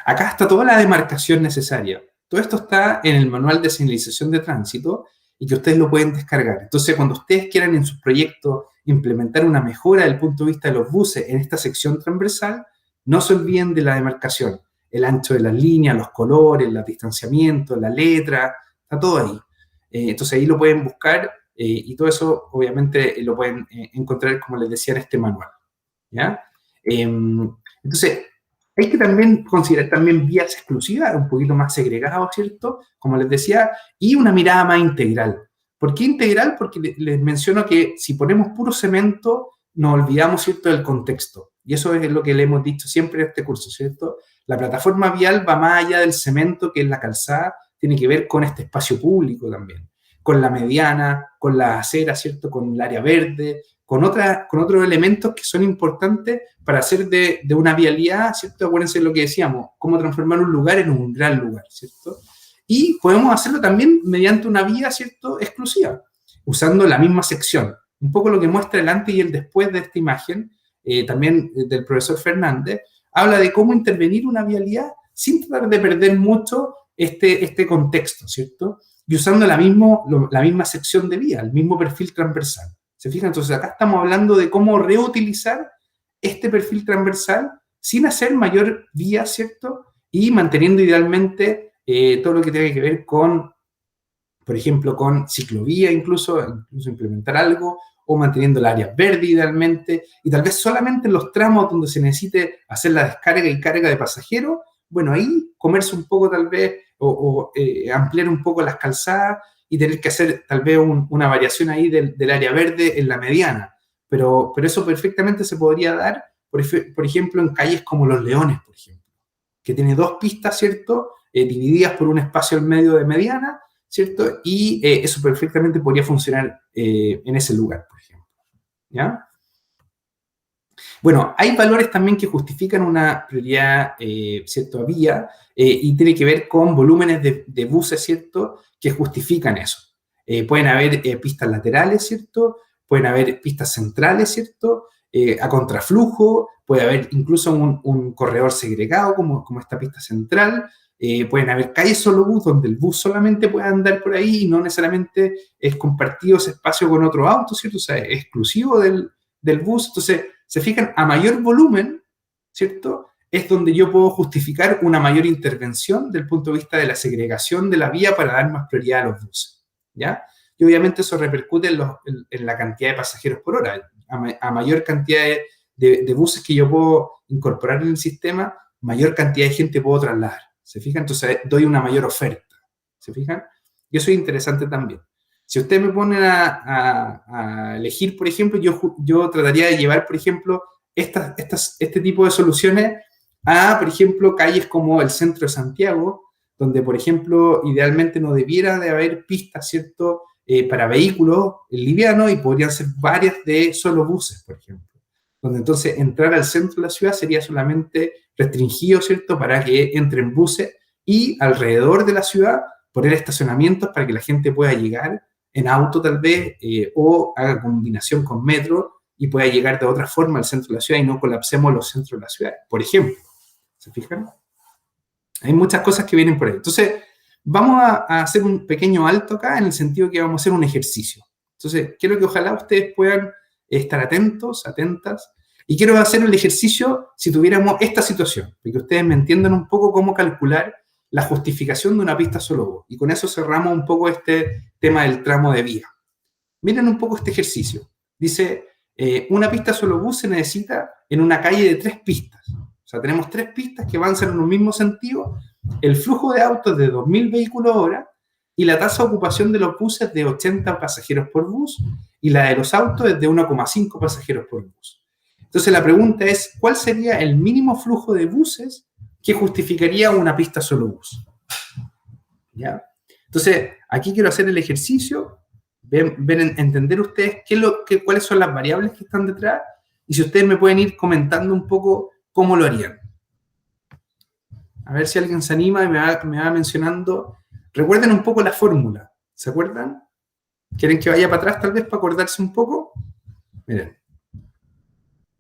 Acá está toda la demarcación necesaria. Todo esto está en el manual de señalización de tránsito y que ustedes lo pueden descargar. Entonces, cuando ustedes quieran en sus proyectos implementar una mejora desde el punto de vista de los buses en esta sección transversal, no se olviden de la demarcación. El ancho de las líneas, los colores, el distanciamiento, la letra, está todo ahí. Entonces, ahí lo pueden buscar y todo eso, obviamente, lo pueden encontrar, como les decía, en este manual. ¿Ya? Entonces, hay que también considerar también vías exclusivas, un poquito más segregadas, ¿cierto? Como les decía, y una mirada más integral. ¿Por qué integral? Porque les menciono que si ponemos puro cemento, nos olvidamos, ¿cierto?, del contexto. Y eso es lo que le hemos dicho siempre en este curso, ¿cierto? La plataforma vial va más allá del cemento, que es la calzada, tiene que ver con este espacio público también, con la mediana, con la acera, ¿cierto?, con el área verde, con otros elementos que son importantes para hacer de una vialidad, ¿cierto? Acuérdense de lo que decíamos, cómo transformar un lugar en un gran lugar, ¿cierto? Y podemos hacerlo también mediante una vía, ¿cierto?, exclusiva, usando la misma sección. Un poco lo que muestra el antes y el después de esta imagen, también del profesor Fernández, habla de cómo intervenir una vialidad sin tratar de perder mucho este contexto, ¿cierto? Y usando la misma sección de vía, el mismo perfil transversal. ¿Se fijan? Entonces acá estamos hablando de cómo reutilizar este perfil transversal sin hacer mayor vía, ¿cierto? Y manteniendo idealmente todo lo que tiene que ver con, por ejemplo, con ciclovía incluso implementar algo, o manteniendo el área verde idealmente, y tal vez solamente en los tramos donde se necesite hacer la descarga y carga de pasajeros, bueno, ahí comerse un poco tal vez, o ampliar un poco las calzadas, y tener que hacer tal vez una variación ahí del área verde en la mediana. Pero eso perfectamente se podría dar, por ejemplo, en calles como Los Leones, por ejemplo, que tiene 2 pistas, ¿cierto?, divididas por un espacio al medio de mediana, ¿cierto? Y eso perfectamente podría funcionar en ese lugar, por ejemplo. ¿Ya? Bueno, hay valores también que justifican una prioridad, ¿cierto?, a vía, y tiene que ver con volúmenes de buses, ¿cierto?, que justifican eso. Pueden haber pistas laterales, ¿cierto? Pueden haber pistas centrales, ¿cierto? A contraflujo, puede haber incluso un corredor segregado como esta pista central. Pueden haber calles solo bus donde el bus solamente puede andar por ahí y no necesariamente es compartido ese espacio con otro auto, ¿cierto? O sea, es exclusivo del bus. Entonces, se fijan, a mayor volumen, ¿cierto?, es donde yo puedo justificar una mayor intervención del punto de vista de la segregación de la vía para dar más prioridad a los buses, ¿ya? Y obviamente eso repercute en la cantidad de pasajeros por hora. A mayor cantidad de buses que yo puedo incorporar en el sistema, mayor cantidad de gente puedo trasladar. ¿Se fijan? Entonces doy una mayor oferta. ¿Se fijan? Y eso es interesante también. Si ustedes me ponen a elegir, por ejemplo, yo trataría de llevar, por ejemplo, este tipo de soluciones a, por ejemplo, calles como el centro de Santiago, donde, por ejemplo, idealmente no debiera de haber pistas, ¿cierto?, para vehículos livianos y podrían ser varias de solo buses, por ejemplo. donde entonces entrar al centro de la ciudad sería solamente restringido, ¿cierto?, para que entren buses, y alrededor de la ciudad poner estacionamientos para que la gente pueda llegar en auto tal vez, o haga combinación con metro y pueda llegar de otra forma al centro de la ciudad y no colapsemos los centros de la ciudad, por ejemplo. ¿Se fijan? Hay muchas cosas que vienen por ahí. Entonces, vamos a hacer un pequeño alto acá en el sentido que vamos a hacer un ejercicio. Entonces, quiero que ojalá ustedes puedan estar atentos, atentas, y quiero hacer el ejercicio si tuviéramos esta situación, para que ustedes me entiendan un poco cómo calcular la justificación de una pista solo bus. Y con eso cerramos un poco este tema del tramo de vía. Miren un poco este ejercicio. Dice, una pista solo bus se necesita en una calle de 3 pistas. O sea, tenemos 3 pistas que avanzan en un mismo sentido, el flujo de autos de 2.000 vehículos hora y la tasa de ocupación de los buses de 80 pasajeros por bus y la de los autos es de 1,5 pasajeros por bus. Entonces la pregunta es, ¿cuál sería el mínimo flujo de buses que justificaría una pista solo bus? ¿Ya? Entonces, aquí quiero hacer el ejercicio, entender ustedes cuáles son las variables que están detrás, y si ustedes me pueden ir comentando un poco cómo lo harían. A ver si alguien se anima y me va mencionando. Recuerden un poco la fórmula, ¿se acuerdan? ¿Quieren que vaya para atrás tal vez para acordarse un poco? Miren,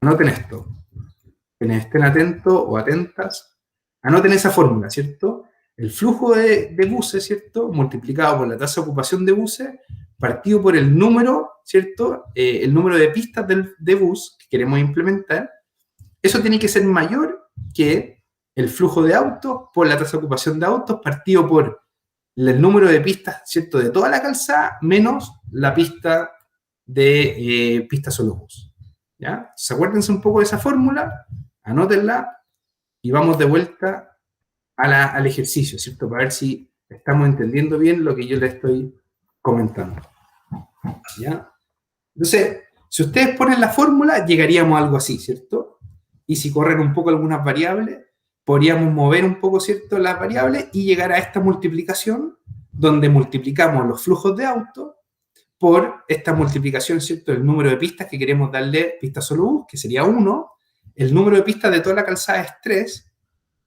anoten esto. Quienes estén atentos o atentas, anoten esa fórmula, ¿cierto? El flujo de buses, ¿cierto?, multiplicado por la tasa de ocupación de buses, partido por el número, ¿cierto?, el número de pistas de bus que queremos implementar. Eso tiene que ser mayor que el flujo de autos por la tasa de ocupación de autos, partido por el número de pistas, ¿cierto?, de toda la calzada, menos la pista de pista solo bus. ¿Ya? Entonces, acuérdense un poco de esa fórmula, anótenla y vamos de vuelta al ejercicio, ¿cierto? Para ver si estamos entendiendo bien lo que yo les estoy comentando. ¿Ya? Entonces, si ustedes ponen la fórmula, llegaríamos a algo así, ¿cierto? Y si corren un poco algunas variables, podríamos mover un poco, ¿cierto?, las variables y llegar a esta multiplicación, donde multiplicamos los flujos de autos por esta multiplicación, ¿cierto?, del número de pistas que queremos darle pista solo bus, que sería 1, el número de pistas de toda la calzada es 3,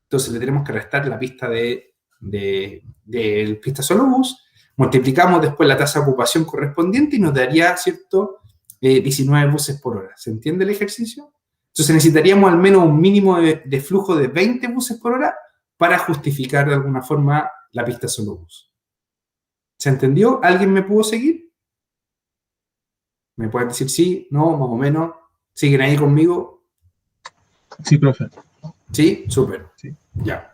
entonces le tenemos que restar la pista del pista solo bus, multiplicamos después la tasa de ocupación correspondiente y nos daría, ¿cierto?, 19 buses por hora. ¿Se entiende el ejercicio? Entonces necesitaríamos al menos un mínimo de flujo de 20 buses por hora para justificar de alguna forma la pista solo bus. ¿Se entendió? ¿Alguien me pudo seguir? ¿Me pueden decir sí, no, más o menos? ¿Siguen ahí conmigo? Sí, profe. ¿Sí? Súper. Sí. Ya.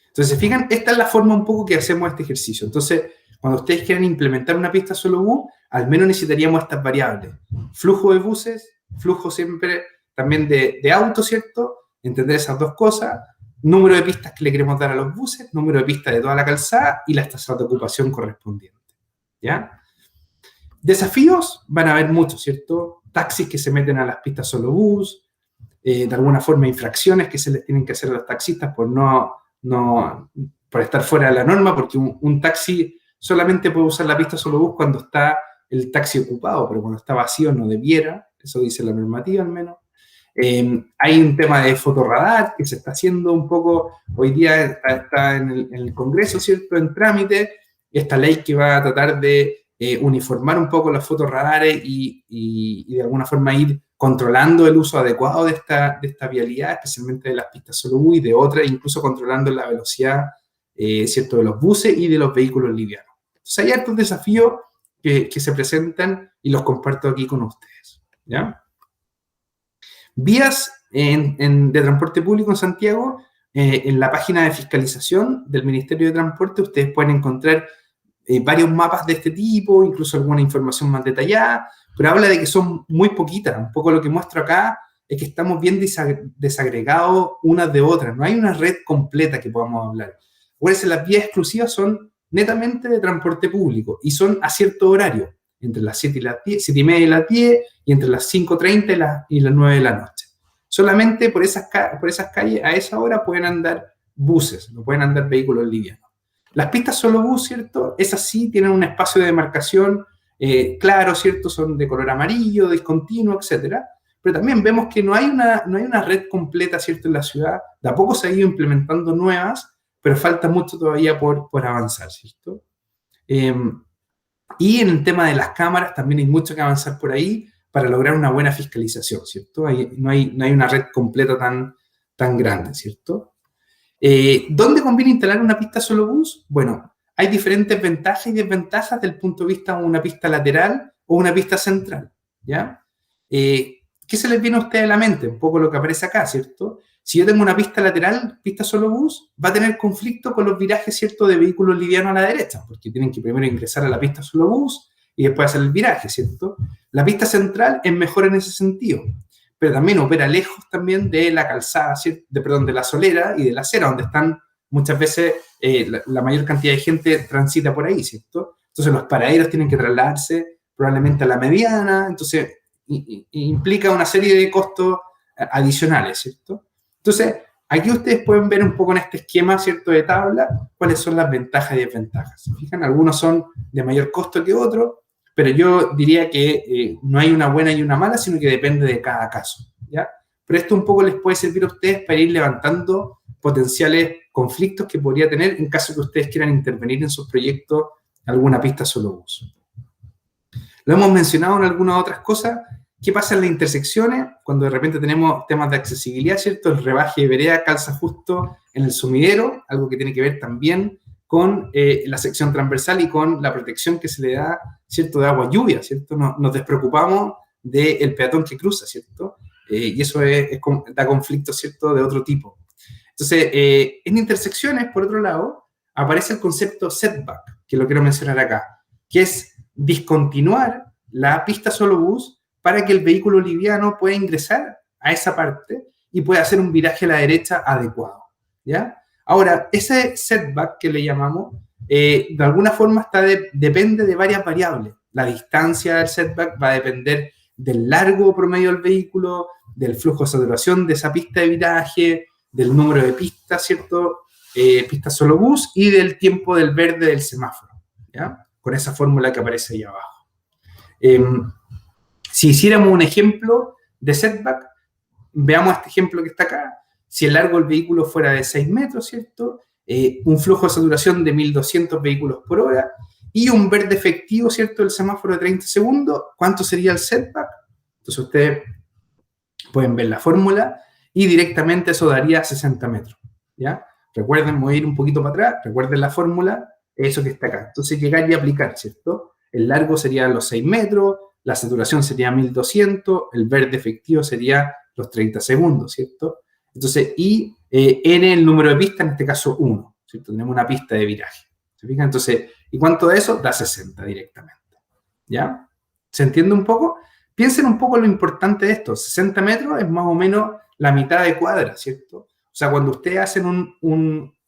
Entonces, ¿se fijan? Esta es la forma un poco que hacemos este ejercicio. Entonces, cuando ustedes quieren implementar una pista solo bus, al menos necesitaríamos estas variables. Flujo de buses, flujo siempre también de autos, ¿cierto? Entender esas dos cosas. Número de pistas que le queremos dar a los buses, número de pistas de toda la calzada y las tasas de ocupación correspondientes. ¿Ya? Desafíos van a haber muchos, ¿cierto? Taxis que se meten a las pistas solo bus, de alguna forma infracciones que se les tienen que hacer a los taxistas por por estar fuera de la norma, porque un taxi solamente puede usar la pista solo bus cuando está el taxi ocupado, pero cuando está vacío no debiera, eso dice la normativa al menos. Hay un tema de fotorradar que se está haciendo un poco, hoy día está en el Congreso, ¿cierto?, en trámite, esta ley que va a tratar de uniformar un poco los fotorradares y de alguna forma ir controlando el uso adecuado de esta vialidad, especialmente de las pistas solo bus y de otras, incluso controlando la velocidad, ¿cierto?, de los buses y de los vehículos livianos. Entonces hay hartos desafíos que se presentan y los comparto aquí con ustedes. ¿Ya? Vías de transporte público en Santiago, en la página de fiscalización del Ministerio de Transporte, ustedes pueden encontrar varios mapas de este tipo, incluso alguna información más detallada, pero habla de que son muy poquitas. Un poco lo que muestro acá es que estamos bien desagregados unas de otras. No hay una red completa que podamos hablar. Acuérdense, las vías exclusivas son netamente de transporte público y son a cierto horario, entre las 7 y media y las 10 y entre las 5:30 y las 9 de la noche. Solamente por esas calles a esa hora pueden andar buses, no pueden andar vehículos livianos. Las pistas solo bus, ¿cierto? Esas sí tienen un espacio de demarcación claro, ¿cierto? Son de color amarillo, discontinuo, etc. pero también vemos que no hay una red completa, ¿cierto?, en la ciudad. De a poco se ha ido implementando nuevas, pero falta mucho todavía por avanzar, ¿cierto? Y en el tema de las cámaras también hay mucho que avanzar por ahí para lograr una buena fiscalización, ¿cierto? No hay una red completa tan grande, ¿cierto? ¿Dónde conviene instalar una pista solo bus? Bueno, hay diferentes ventajas y desventajas desde el punto de vista de una pista lateral o una pista central, ¿ya? ¿Qué se les viene a ustedes a la mente? Un poco lo que aparece acá, ¿cierto? Si yo tengo una pista lateral, pista solo bus, va a tener conflicto con los virajes, ¿cierto?, de vehículos livianos a la derecha, porque tienen que primero ingresar a la pista solo bus y después hacer el viraje, ¿cierto? La pista central es mejor en ese sentido, pero también opera lejos también de la calzada, de la solera y de la acera, donde están muchas veces la mayor cantidad de gente transita por ahí, ¿cierto? Entonces los paraderos tienen que trasladarse probablemente a la mediana, entonces implica una serie de costos adicionales, ¿cierto? Entonces, aquí ustedes pueden ver un poco en este esquema, ¿cierto?, de tabla, cuáles son las ventajas y desventajas. ¿Se fijan? Algunos son de mayor costo que otros, pero yo diría que no hay una buena y una mala, sino que depende de cada caso, ¿ya? Pero esto un poco les puede servir a ustedes para ir levantando potenciales conflictos que podría tener en caso que ustedes quieran intervenir en sus proyectos alguna pista solo bus. Lo hemos mencionado en algunas otras cosas. ¿Qué pasa en las intersecciones? Cuando de repente tenemos temas de accesibilidad, ¿cierto? El rebaje de vereda calza justo en el sumidero, algo que tiene que ver también con la sección transversal y con la protección que se le da, ¿cierto?, de agua lluvia, ¿cierto? Nos despreocupamos del peatón que cruza, ¿cierto? Y eso da conflictos, ¿cierto?, de otro tipo. Entonces, en intersecciones, por otro lado, aparece el concepto setback, que lo quiero mencionar acá, que es discontinuar la pista solo bus para que el vehículo liviano pueda ingresar a esa parte y pueda hacer un viraje a la derecha adecuado, ¿ya? Ahora, ese setback que le llamamos, de alguna forma depende de varias variables. La distancia del setback va a depender del largo promedio del vehículo, del flujo de saturación de esa pista de viraje, del número de pistas, ¿cierto? Pistas solo bus y del tiempo del verde del semáforo, ¿ya? Con esa fórmula que aparece ahí abajo. Si hiciéramos un ejemplo de setback, veamos este ejemplo que está acá. Si el largo del vehículo fuera de 6 metros, ¿cierto? Un flujo de saturación de 1.200 vehículos por hora y un verde efectivo, ¿cierto?, del semáforo de 30 segundos, ¿cuánto sería el setback? Entonces ustedes pueden ver la fórmula y directamente eso daría 60 metros, ¿ya? Recuerden, voy a ir un poquito para atrás, recuerden la fórmula, eso que está acá. Entonces llegar y aplicar, ¿cierto? El largo sería los 6 metros, la saturación sería 1.200, el verde efectivo sería los 30 segundos, ¿cierto? Entonces, N el número de pistas, en este caso 1, ¿cierto? Tenemos una pista de viraje, ¿se fijan? Entonces, ¿y cuánto da eso? Da 60 directamente, ¿ya? ¿Se entiende un poco? Piensen un poco lo importante de esto. 60 metros es más o menos la mitad de cuadra, ¿cierto? O sea, cuando ustedes hacen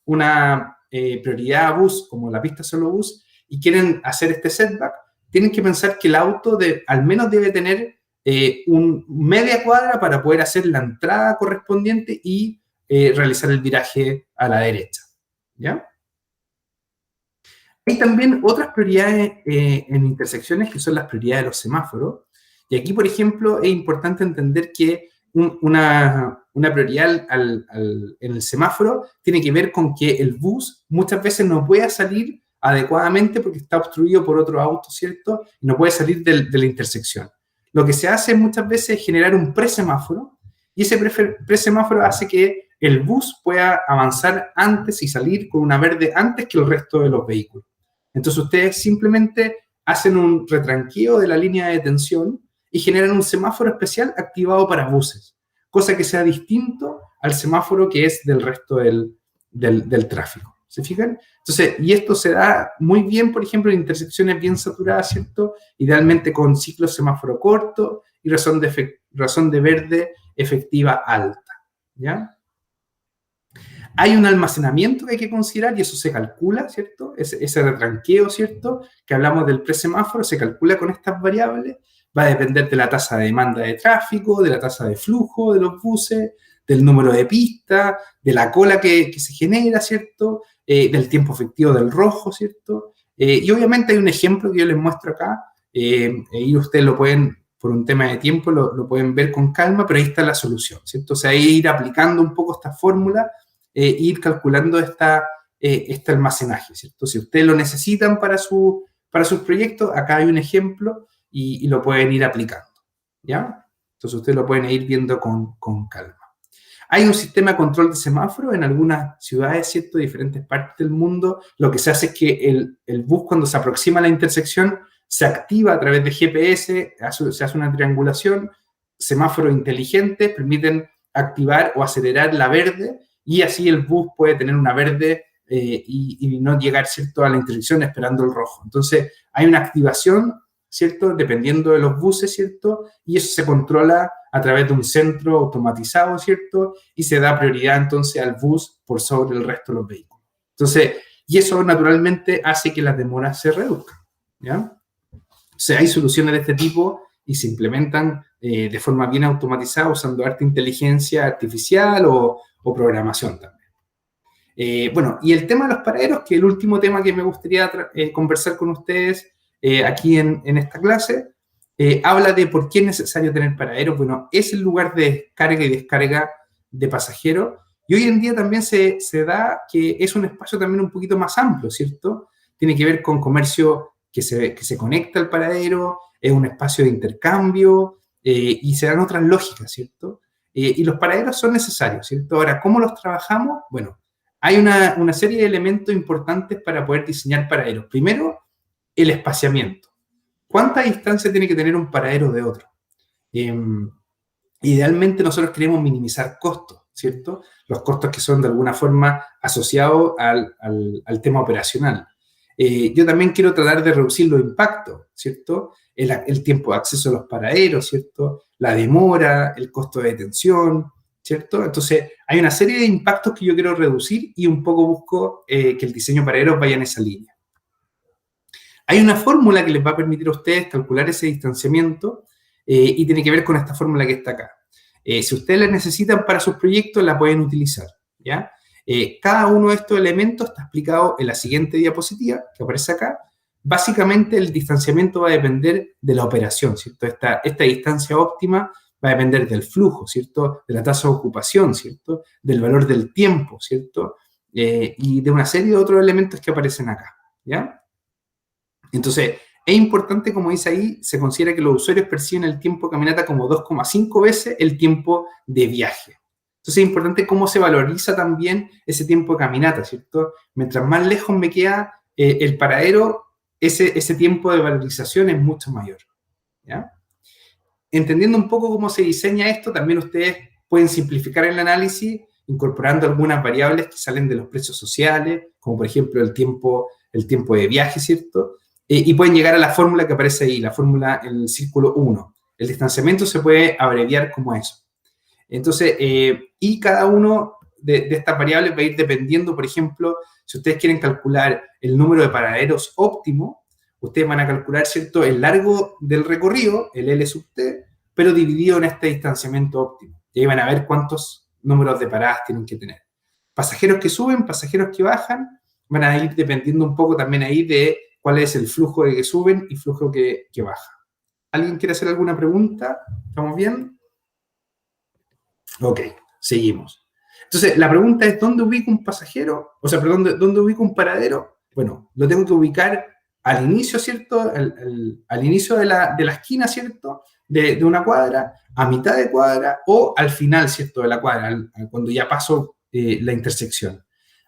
una prioridad a bus, como la pista solo bus, y quieren hacer este setback, tienen que pensar que el auto al menos debe tener media cuadra para poder hacer la entrada correspondiente y realizar el viraje a la derecha, ¿ya? Hay también otras prioridades en intersecciones que son las prioridades de los semáforos. Y aquí, por ejemplo, es importante entender que una prioridad en el semáforo tiene que ver con que el bus muchas veces no pueda salir adecuadamente porque está obstruido por otro auto, ¿cierto? Y no puede salir de la intersección. Lo que se hace muchas veces es generar un presemáforo y ese presemáforo hace que el bus pueda avanzar antes y salir con una verde antes que el resto de los vehículos. Entonces ustedes simplemente hacen un retranqueo de la línea de detención y generan un semáforo especial activado para buses, cosa que sea distinto al semáforo que es del resto del tráfico. ¿Se fijan? Entonces, y esto se da muy bien, por ejemplo, en intersecciones bien saturadas, ¿cierto? Idealmente con ciclos semáforo corto y razón de verde efectiva alta, ¿ya? Hay un almacenamiento que hay que considerar y eso se calcula, ¿cierto? Ese retranqueo, ¿cierto? Que hablamos del presemáforo, se calcula con estas variables. Va a depender de la tasa de demanda de tráfico, de la tasa de flujo de los buses, del número de pistas, de la cola que se genera, ¿cierto? Del tiempo efectivo del rojo, ¿cierto? Y obviamente hay un ejemplo que yo les muestro acá, y ustedes lo pueden por un tema de tiempo lo pueden ver con calma, pero ahí está la solución, ¿cierto? O sea, ir aplicando un poco esta fórmula, ir calculando este almacenaje, ¿cierto? Si ustedes lo necesitan para sus proyectos, acá hay un ejemplo y lo pueden ir aplicando, ¿ya? Entonces ustedes lo pueden ir viendo con calma. Hay un sistema de control de semáforo en algunas ciudades, ¿cierto? De diferentes partes del mundo. Lo que se hace es que el bus, cuando se aproxima a la intersección, se activa a través de GPS, se hace una triangulación, semáforos inteligentes permiten activar o acelerar la verde y así el bus puede tener una verde y no llegar, ¿cierto?, a la intersección esperando el rojo. Entonces, hay una activación, ¿cierto?, dependiendo de los buses, ¿cierto?, y eso se controla a través de un centro automatizado, ¿cierto?, y se da prioridad entonces al bus por sobre el resto de los vehículos. Entonces, y eso naturalmente hace que las demoras se reduzcan, ¿ya? O sea, hay soluciones de este tipo y se implementan de forma bien automatizada usando inteligencia artificial o programación también. Bueno, y el tema de los paraderos, que es el último tema que me gustaría conversar con ustedes aquí en esta clase, habla de por qué es necesario tener paraderos. Bueno, es el lugar de carga y descarga de pasajeros y hoy en día también se da que es un espacio también un poquito más amplio, ¿cierto? Tiene que ver con comercio que se conecta al paradero, es un espacio de intercambio y se dan otras lógicas, ¿cierto? Y los paraderos son necesarios, ¿cierto? Ahora, ¿cómo los trabajamos? Bueno, hay una serie de elementos importantes para poder diseñar paraderos. Primero, el espaciamiento. ¿Cuánta distancia tiene que tener un paradero de otro? Idealmente nosotros queremos minimizar costos, ¿cierto? Los costos que son de alguna forma asociados al tema operacional. Yo también quiero tratar de reducir los impactos, ¿cierto? El tiempo de acceso a los paraderos, ¿cierto? La demora, el costo de detención, ¿cierto? Entonces, hay una serie de impactos que yo quiero reducir y un poco busco que el diseño de paraderos vaya en esa línea. Hay una fórmula que les va a permitir a ustedes calcular ese distanciamiento y tiene que ver con esta fórmula que está acá. Si ustedes la necesitan para sus proyectos, la pueden utilizar, ¿ya? Cada uno de estos elementos está explicado en la siguiente diapositiva, que aparece acá. Básicamente, el distanciamiento va a depender de la operación, ¿cierto? Esta distancia óptima va a depender del flujo, ¿cierto? De la tasa de ocupación, ¿cierto? Del valor del tiempo, ¿cierto? Y de una serie de otros elementos que aparecen acá, ¿ya? Entonces, es importante, como dice ahí, se considera que los usuarios perciben el tiempo de caminata como 2,5 veces el tiempo de viaje. Entonces, es importante cómo se valoriza también ese tiempo de caminata, ¿cierto? Mientras más lejos me queda el paradero, ese tiempo de valorización es mucho mayor, ¿ya? Entendiendo un poco cómo se diseña esto, también ustedes pueden simplificar el análisis incorporando algunas variables que salen de los precios sociales, como por ejemplo el tiempo de viaje, ¿cierto? Y pueden llegar a la fórmula que aparece ahí, la fórmula en el círculo 1. El distanciamiento se puede abreviar como eso. Entonces, y cada uno de estas variables va a ir dependiendo, por ejemplo, si ustedes quieren calcular el número de paraderos óptimo, ustedes van a calcular, ¿cierto?, el largo del recorrido, el L sub T, pero dividido en este distanciamiento óptimo. Y ahí van a ver cuántos números de paradas tienen que tener. Pasajeros que suben, pasajeros que bajan, van a ir dependiendo un poco también ahí de cuál es el flujo de que suben y flujo que baja. ¿Alguien quiere hacer alguna pregunta? ¿Estamos bien? Ok, seguimos. Entonces, la pregunta es, ¿dónde ubico un pasajero? O sea, perdón, ¿dónde ubico un paradero? Bueno, lo tengo que ubicar al inicio, ¿cierto? Al inicio de la esquina, ¿cierto? De una cuadra, a mitad de cuadra o al final, ¿cierto? De la cuadra, cuando ya paso la intersección.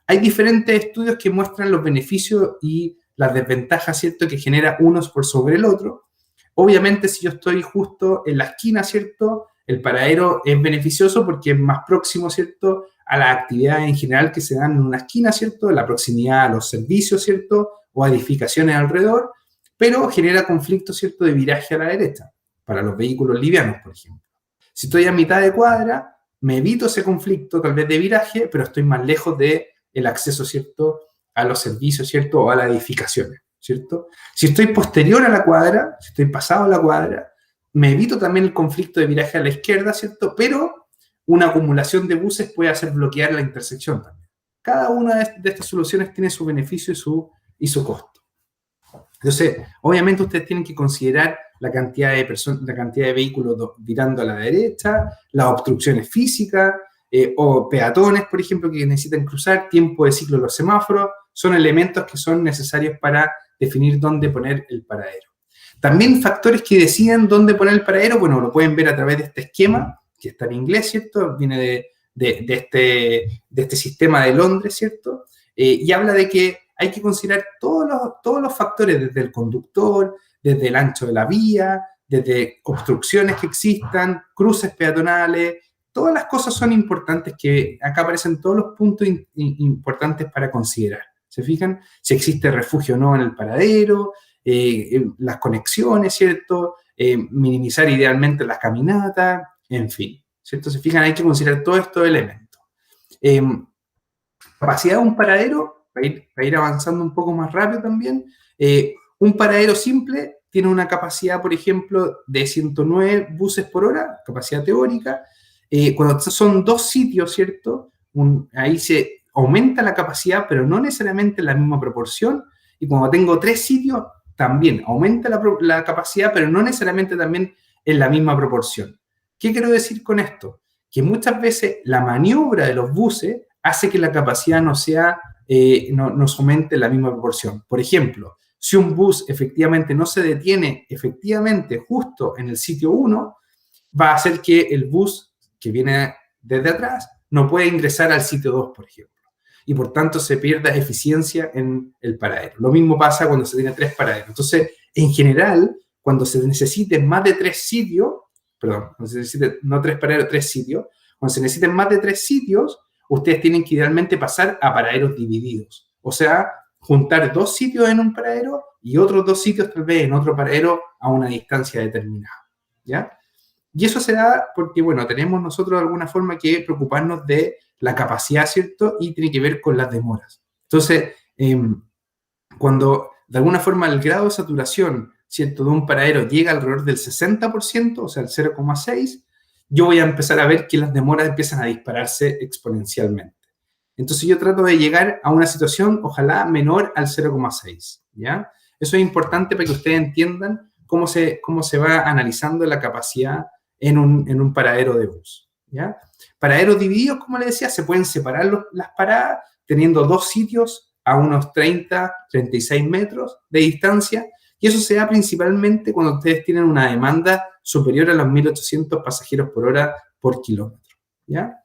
Hay diferentes estudios que muestran los beneficios y las desventajas, ¿cierto?, que genera unos por sobre el otro. Obviamente, si yo estoy justo en la esquina, ¿cierto?, el paradero es beneficioso porque es más próximo, ¿cierto?, a las actividades en general que se dan en una esquina, ¿cierto?, la proximidad a los servicios, ¿cierto?, o a edificaciones alrededor, pero genera conflicto, ¿cierto?, de viraje a la derecha, para los vehículos livianos, por ejemplo. Si estoy a mitad de cuadra, me evito ese conflicto, tal vez de viraje, pero estoy más lejos del acceso, ¿cierto?, a los servicios, ¿cierto?, o a las edificaciones, ¿cierto? Si estoy posterior a la cuadra, si estoy pasado a la cuadra, me evito también el conflicto de viraje a la izquierda, ¿cierto? Pero una acumulación de buses puede hacer bloquear la intersección también. Cada una de estas soluciones tiene su beneficio y su costo. Entonces, obviamente ustedes tienen que considerar la cantidad de vehículos virando a la derecha, las obstrucciones físicas, o peatones, por ejemplo, que necesitan cruzar, tiempo de ciclo de los semáforos, son elementos que son necesarios para definir dónde poner el paradero. También factores que deciden dónde poner el paradero, bueno, lo pueden ver a través de este esquema, que está en inglés, ¿cierto? Viene de este sistema de Londres, ¿cierto? Y habla de que hay que considerar todos los factores, desde el conductor, desde el ancho de la vía, desde obstrucciones que existan, cruces peatonales, todas las cosas son importantes, que acá aparecen todos los puntos importantes para considerar. ¿Se fijan? Si existe refugio o no en el paradero, las conexiones, ¿cierto? Minimizar idealmente las caminatas, en fin, ¿cierto? Se fijan, hay que considerar todos estos elementos. Capacidad de un paradero, para ir avanzando un poco más rápido también, un paradero simple tiene una capacidad, por ejemplo, de 109 buses por hora, capacidad teórica. Cuando son 2 sitios, ¿cierto? Ahí se aumenta la capacidad, pero no necesariamente en la misma proporción. Y cuando tengo 3 sitios, también aumenta la capacidad, pero no necesariamente también en la misma proporción. ¿Qué quiero decir con esto? Que muchas veces la maniobra de los buses hace que la capacidad no se aumente en la misma proporción. Por ejemplo, si un bus efectivamente no se detiene justo en el sitio 1, va a hacer que el bus que viene desde atrás no pueda ingresar al sitio 2, por ejemplo. Y por tanto se pierda eficiencia en el paradero. Lo mismo pasa cuando se tiene 3 paraderos. Entonces, en general, cuando se necesiten más de 3 sitios, no 3 paraderos, 3 sitios, cuando se necesiten más de 3 sitios, ustedes tienen que idealmente pasar a paraderos divididos. O sea, juntar 2 sitios en un paradero y otros 2 sitios tal vez en otro paradero a una distancia determinada, ¿ya? Y eso se da porque, bueno, tenemos nosotros de alguna forma que preocuparnos de la capacidad, ¿cierto? Y tiene que ver con las demoras. Entonces, cuando de alguna forma el grado de saturación, ¿cierto?, de un paradero llega alrededor del 60%, o sea, el 0,6, yo voy a empezar a ver que las demoras empiezan a dispararse exponencialmente. Entonces yo trato de llegar a una situación, ojalá, menor al 0,6, ¿ya? Eso es importante para que ustedes entiendan cómo se va analizando la capacidad en un paradero de bus, ¿ya? Paraderos divididos, como les decía, se pueden separar las paradas teniendo 2 sitios a unos 30, 36 metros de distancia, y eso se da principalmente cuando ustedes tienen una demanda superior a los 1.800 pasajeros por hora por kilómetro, ¿ya?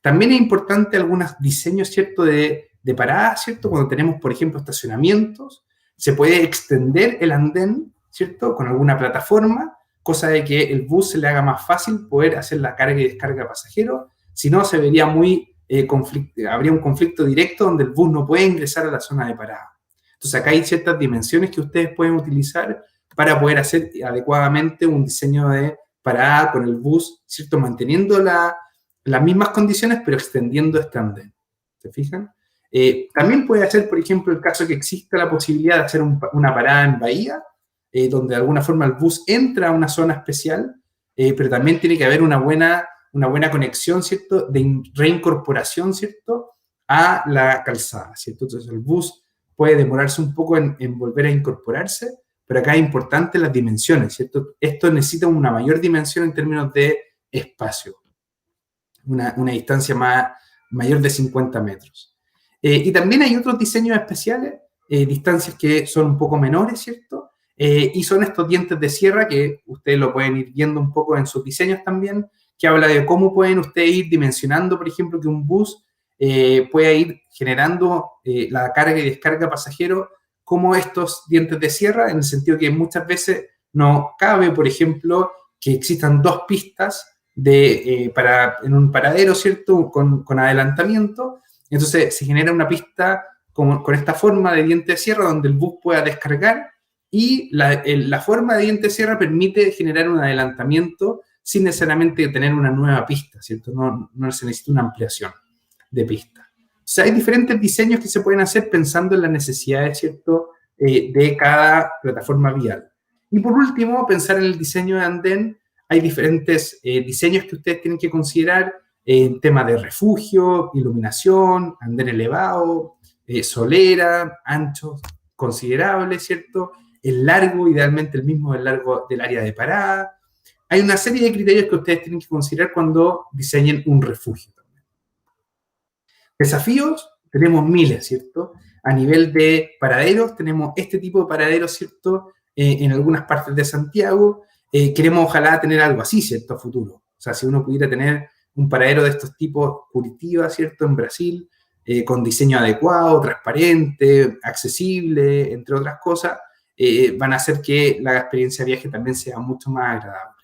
También es importante algunos diseños, ¿cierto?, de paradas, ¿cierto? Cuando tenemos, por ejemplo, estacionamientos, se puede extender el andén, ¿cierto?, con alguna plataforma, cosa de que el bus se le haga más fácil poder hacer la carga y descarga de pasajeros. Si no, se vería habría un conflicto directo donde el bus no puede ingresar a la zona de parada. Entonces, acá hay ciertas dimensiones que ustedes pueden utilizar para poder hacer adecuadamente un diseño de parada con el bus, ¿cierto?, manteniendo las mismas condiciones, pero extendiendo este andén. ¿Se fijan? También puede ser, por ejemplo, el caso que exista la posibilidad de hacer una parada en bahía, donde de alguna forma el bus entra a una zona especial, pero también tiene que haber una buena conexión, ¿cierto?, de reincorporación, ¿cierto?, a la calzada, ¿cierto? Entonces el bus puede demorarse un poco en volver a incorporarse, pero acá es importante las dimensiones, ¿cierto? Esto necesita una mayor dimensión en términos de espacio, una distancia mayor de 50 metros. Y también hay otros diseños especiales, distancias que son un poco menores, ¿cierto? Y son estos dientes de sierra que ustedes lo pueden ir viendo un poco en sus diseños también, que habla de cómo pueden ustedes ir dimensionando, por ejemplo, que un bus pueda ir generando la carga y descarga pasajero como estos dientes de sierra, en el sentido que muchas veces no cabe, por ejemplo, que existan 2 pistas en un paradero, ¿cierto?, con adelantamiento. Entonces se genera una pista con esta forma de diente de sierra donde el bus pueda descargar, y la forma de diente de sierra permite generar un adelantamiento sin necesariamente tener una nueva pista, ¿cierto? No se necesita una ampliación de pista. O sea, hay diferentes diseños que se pueden hacer pensando en las necesidades, ¿cierto?, de cada plataforma vial. Y por último, pensar en el diseño de andén. Hay diferentes diseños que ustedes tienen que considerar en temas de refugio, iluminación, andén elevado, solera, anchos considerables, ¿cierto? el largo, idealmente el mismo del largo del área de parada. Hay una serie de criterios que ustedes tienen que considerar cuando diseñen un refugio. Desafíos, tenemos miles, ¿cierto? A nivel de paraderos, tenemos este tipo de paraderos, ¿cierto? En algunas partes de Santiago. Queremos ojalá tener algo así, ¿cierto? A futuro. O sea, si uno pudiera tener un paradero de estos tipos, Curitiba, ¿cierto? En Brasil, con diseño adecuado, transparente, accesible, entre otras cosas, van a hacer que la experiencia de viaje también sea mucho más agradable.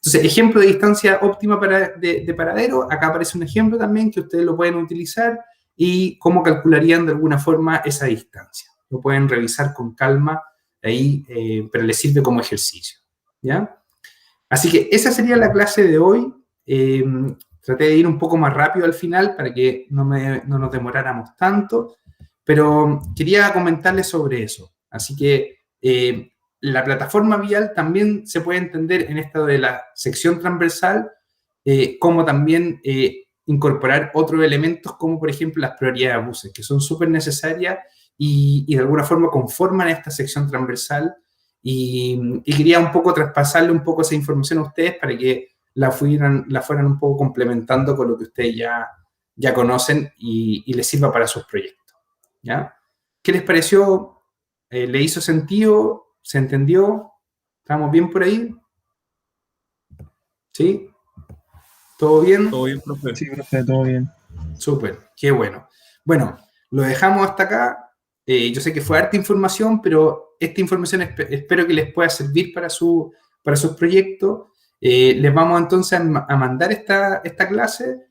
Entonces, ejemplo de distancia óptima de paradero, acá aparece un ejemplo también que ustedes lo pueden utilizar y cómo calcularían de alguna forma esa distancia. Lo pueden revisar con calma ahí, pero les sirve como ejercicio, ¿ya? Así que esa sería la clase de hoy. Traté de ir un poco más rápido al final para que no nos demoráramos tanto, pero quería comentarles sobre eso. Así que la plataforma vial también se puede entender en esta de la sección transversal, como también incorporar otros elementos como por ejemplo las prioridades de buses, que son súper necesarias y de alguna forma conforman esta sección transversal y quería un poco traspasarle un poco esa información a ustedes para que la fueran un poco complementando con lo que ustedes ya conocen y les sirva para sus proyectos, ¿ya? ¿Qué les pareció? ¿Le hizo sentido? ¿Se entendió? ¿Estamos bien por ahí? ¿Sí? ¿Todo bien? Todo bien, profe. Sí, profe, todo bien. Súper, qué bueno. Bueno, lo dejamos hasta acá. Yo sé que fue harta información, pero esta información espero que les pueda servir para sus proyectos. Les vamos entonces a mandar esta clase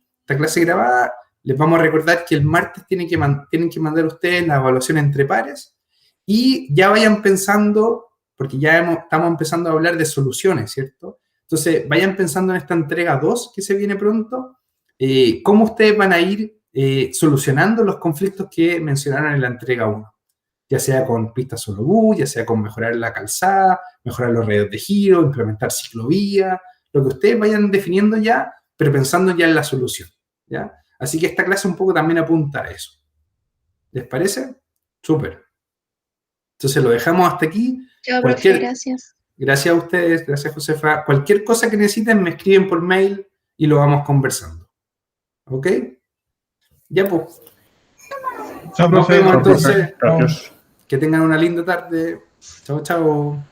grabada. Les vamos a recordar que el martes tienen que mandar ustedes la evaluación entre pares y ya vayan pensando, porque ya estamos empezando a hablar de soluciones, ¿cierto? Entonces, vayan pensando en esta entrega 2 que se viene pronto, cómo ustedes van a ir solucionando los conflictos que mencionaron en la entrega 1, ya sea con pistas solo bus, ya sea con mejorar la calzada, mejorar los radios de giro, implementar ciclovía, lo que ustedes vayan definiendo ya, pero pensando ya en la solución, ¿ya? Así que esta clase un poco también apunta a eso. ¿Les parece? Súper. Entonces lo dejamos hasta aquí. Chao, profe, gracias. Gracias a ustedes, gracias Josefa. Cualquier cosa que necesiten me escriben por mail y lo vamos conversando. ¿Ok? Ya pues. Chao, Nos profe. vemos entonces. Gracias. Que tengan una linda tarde. Chao, chao.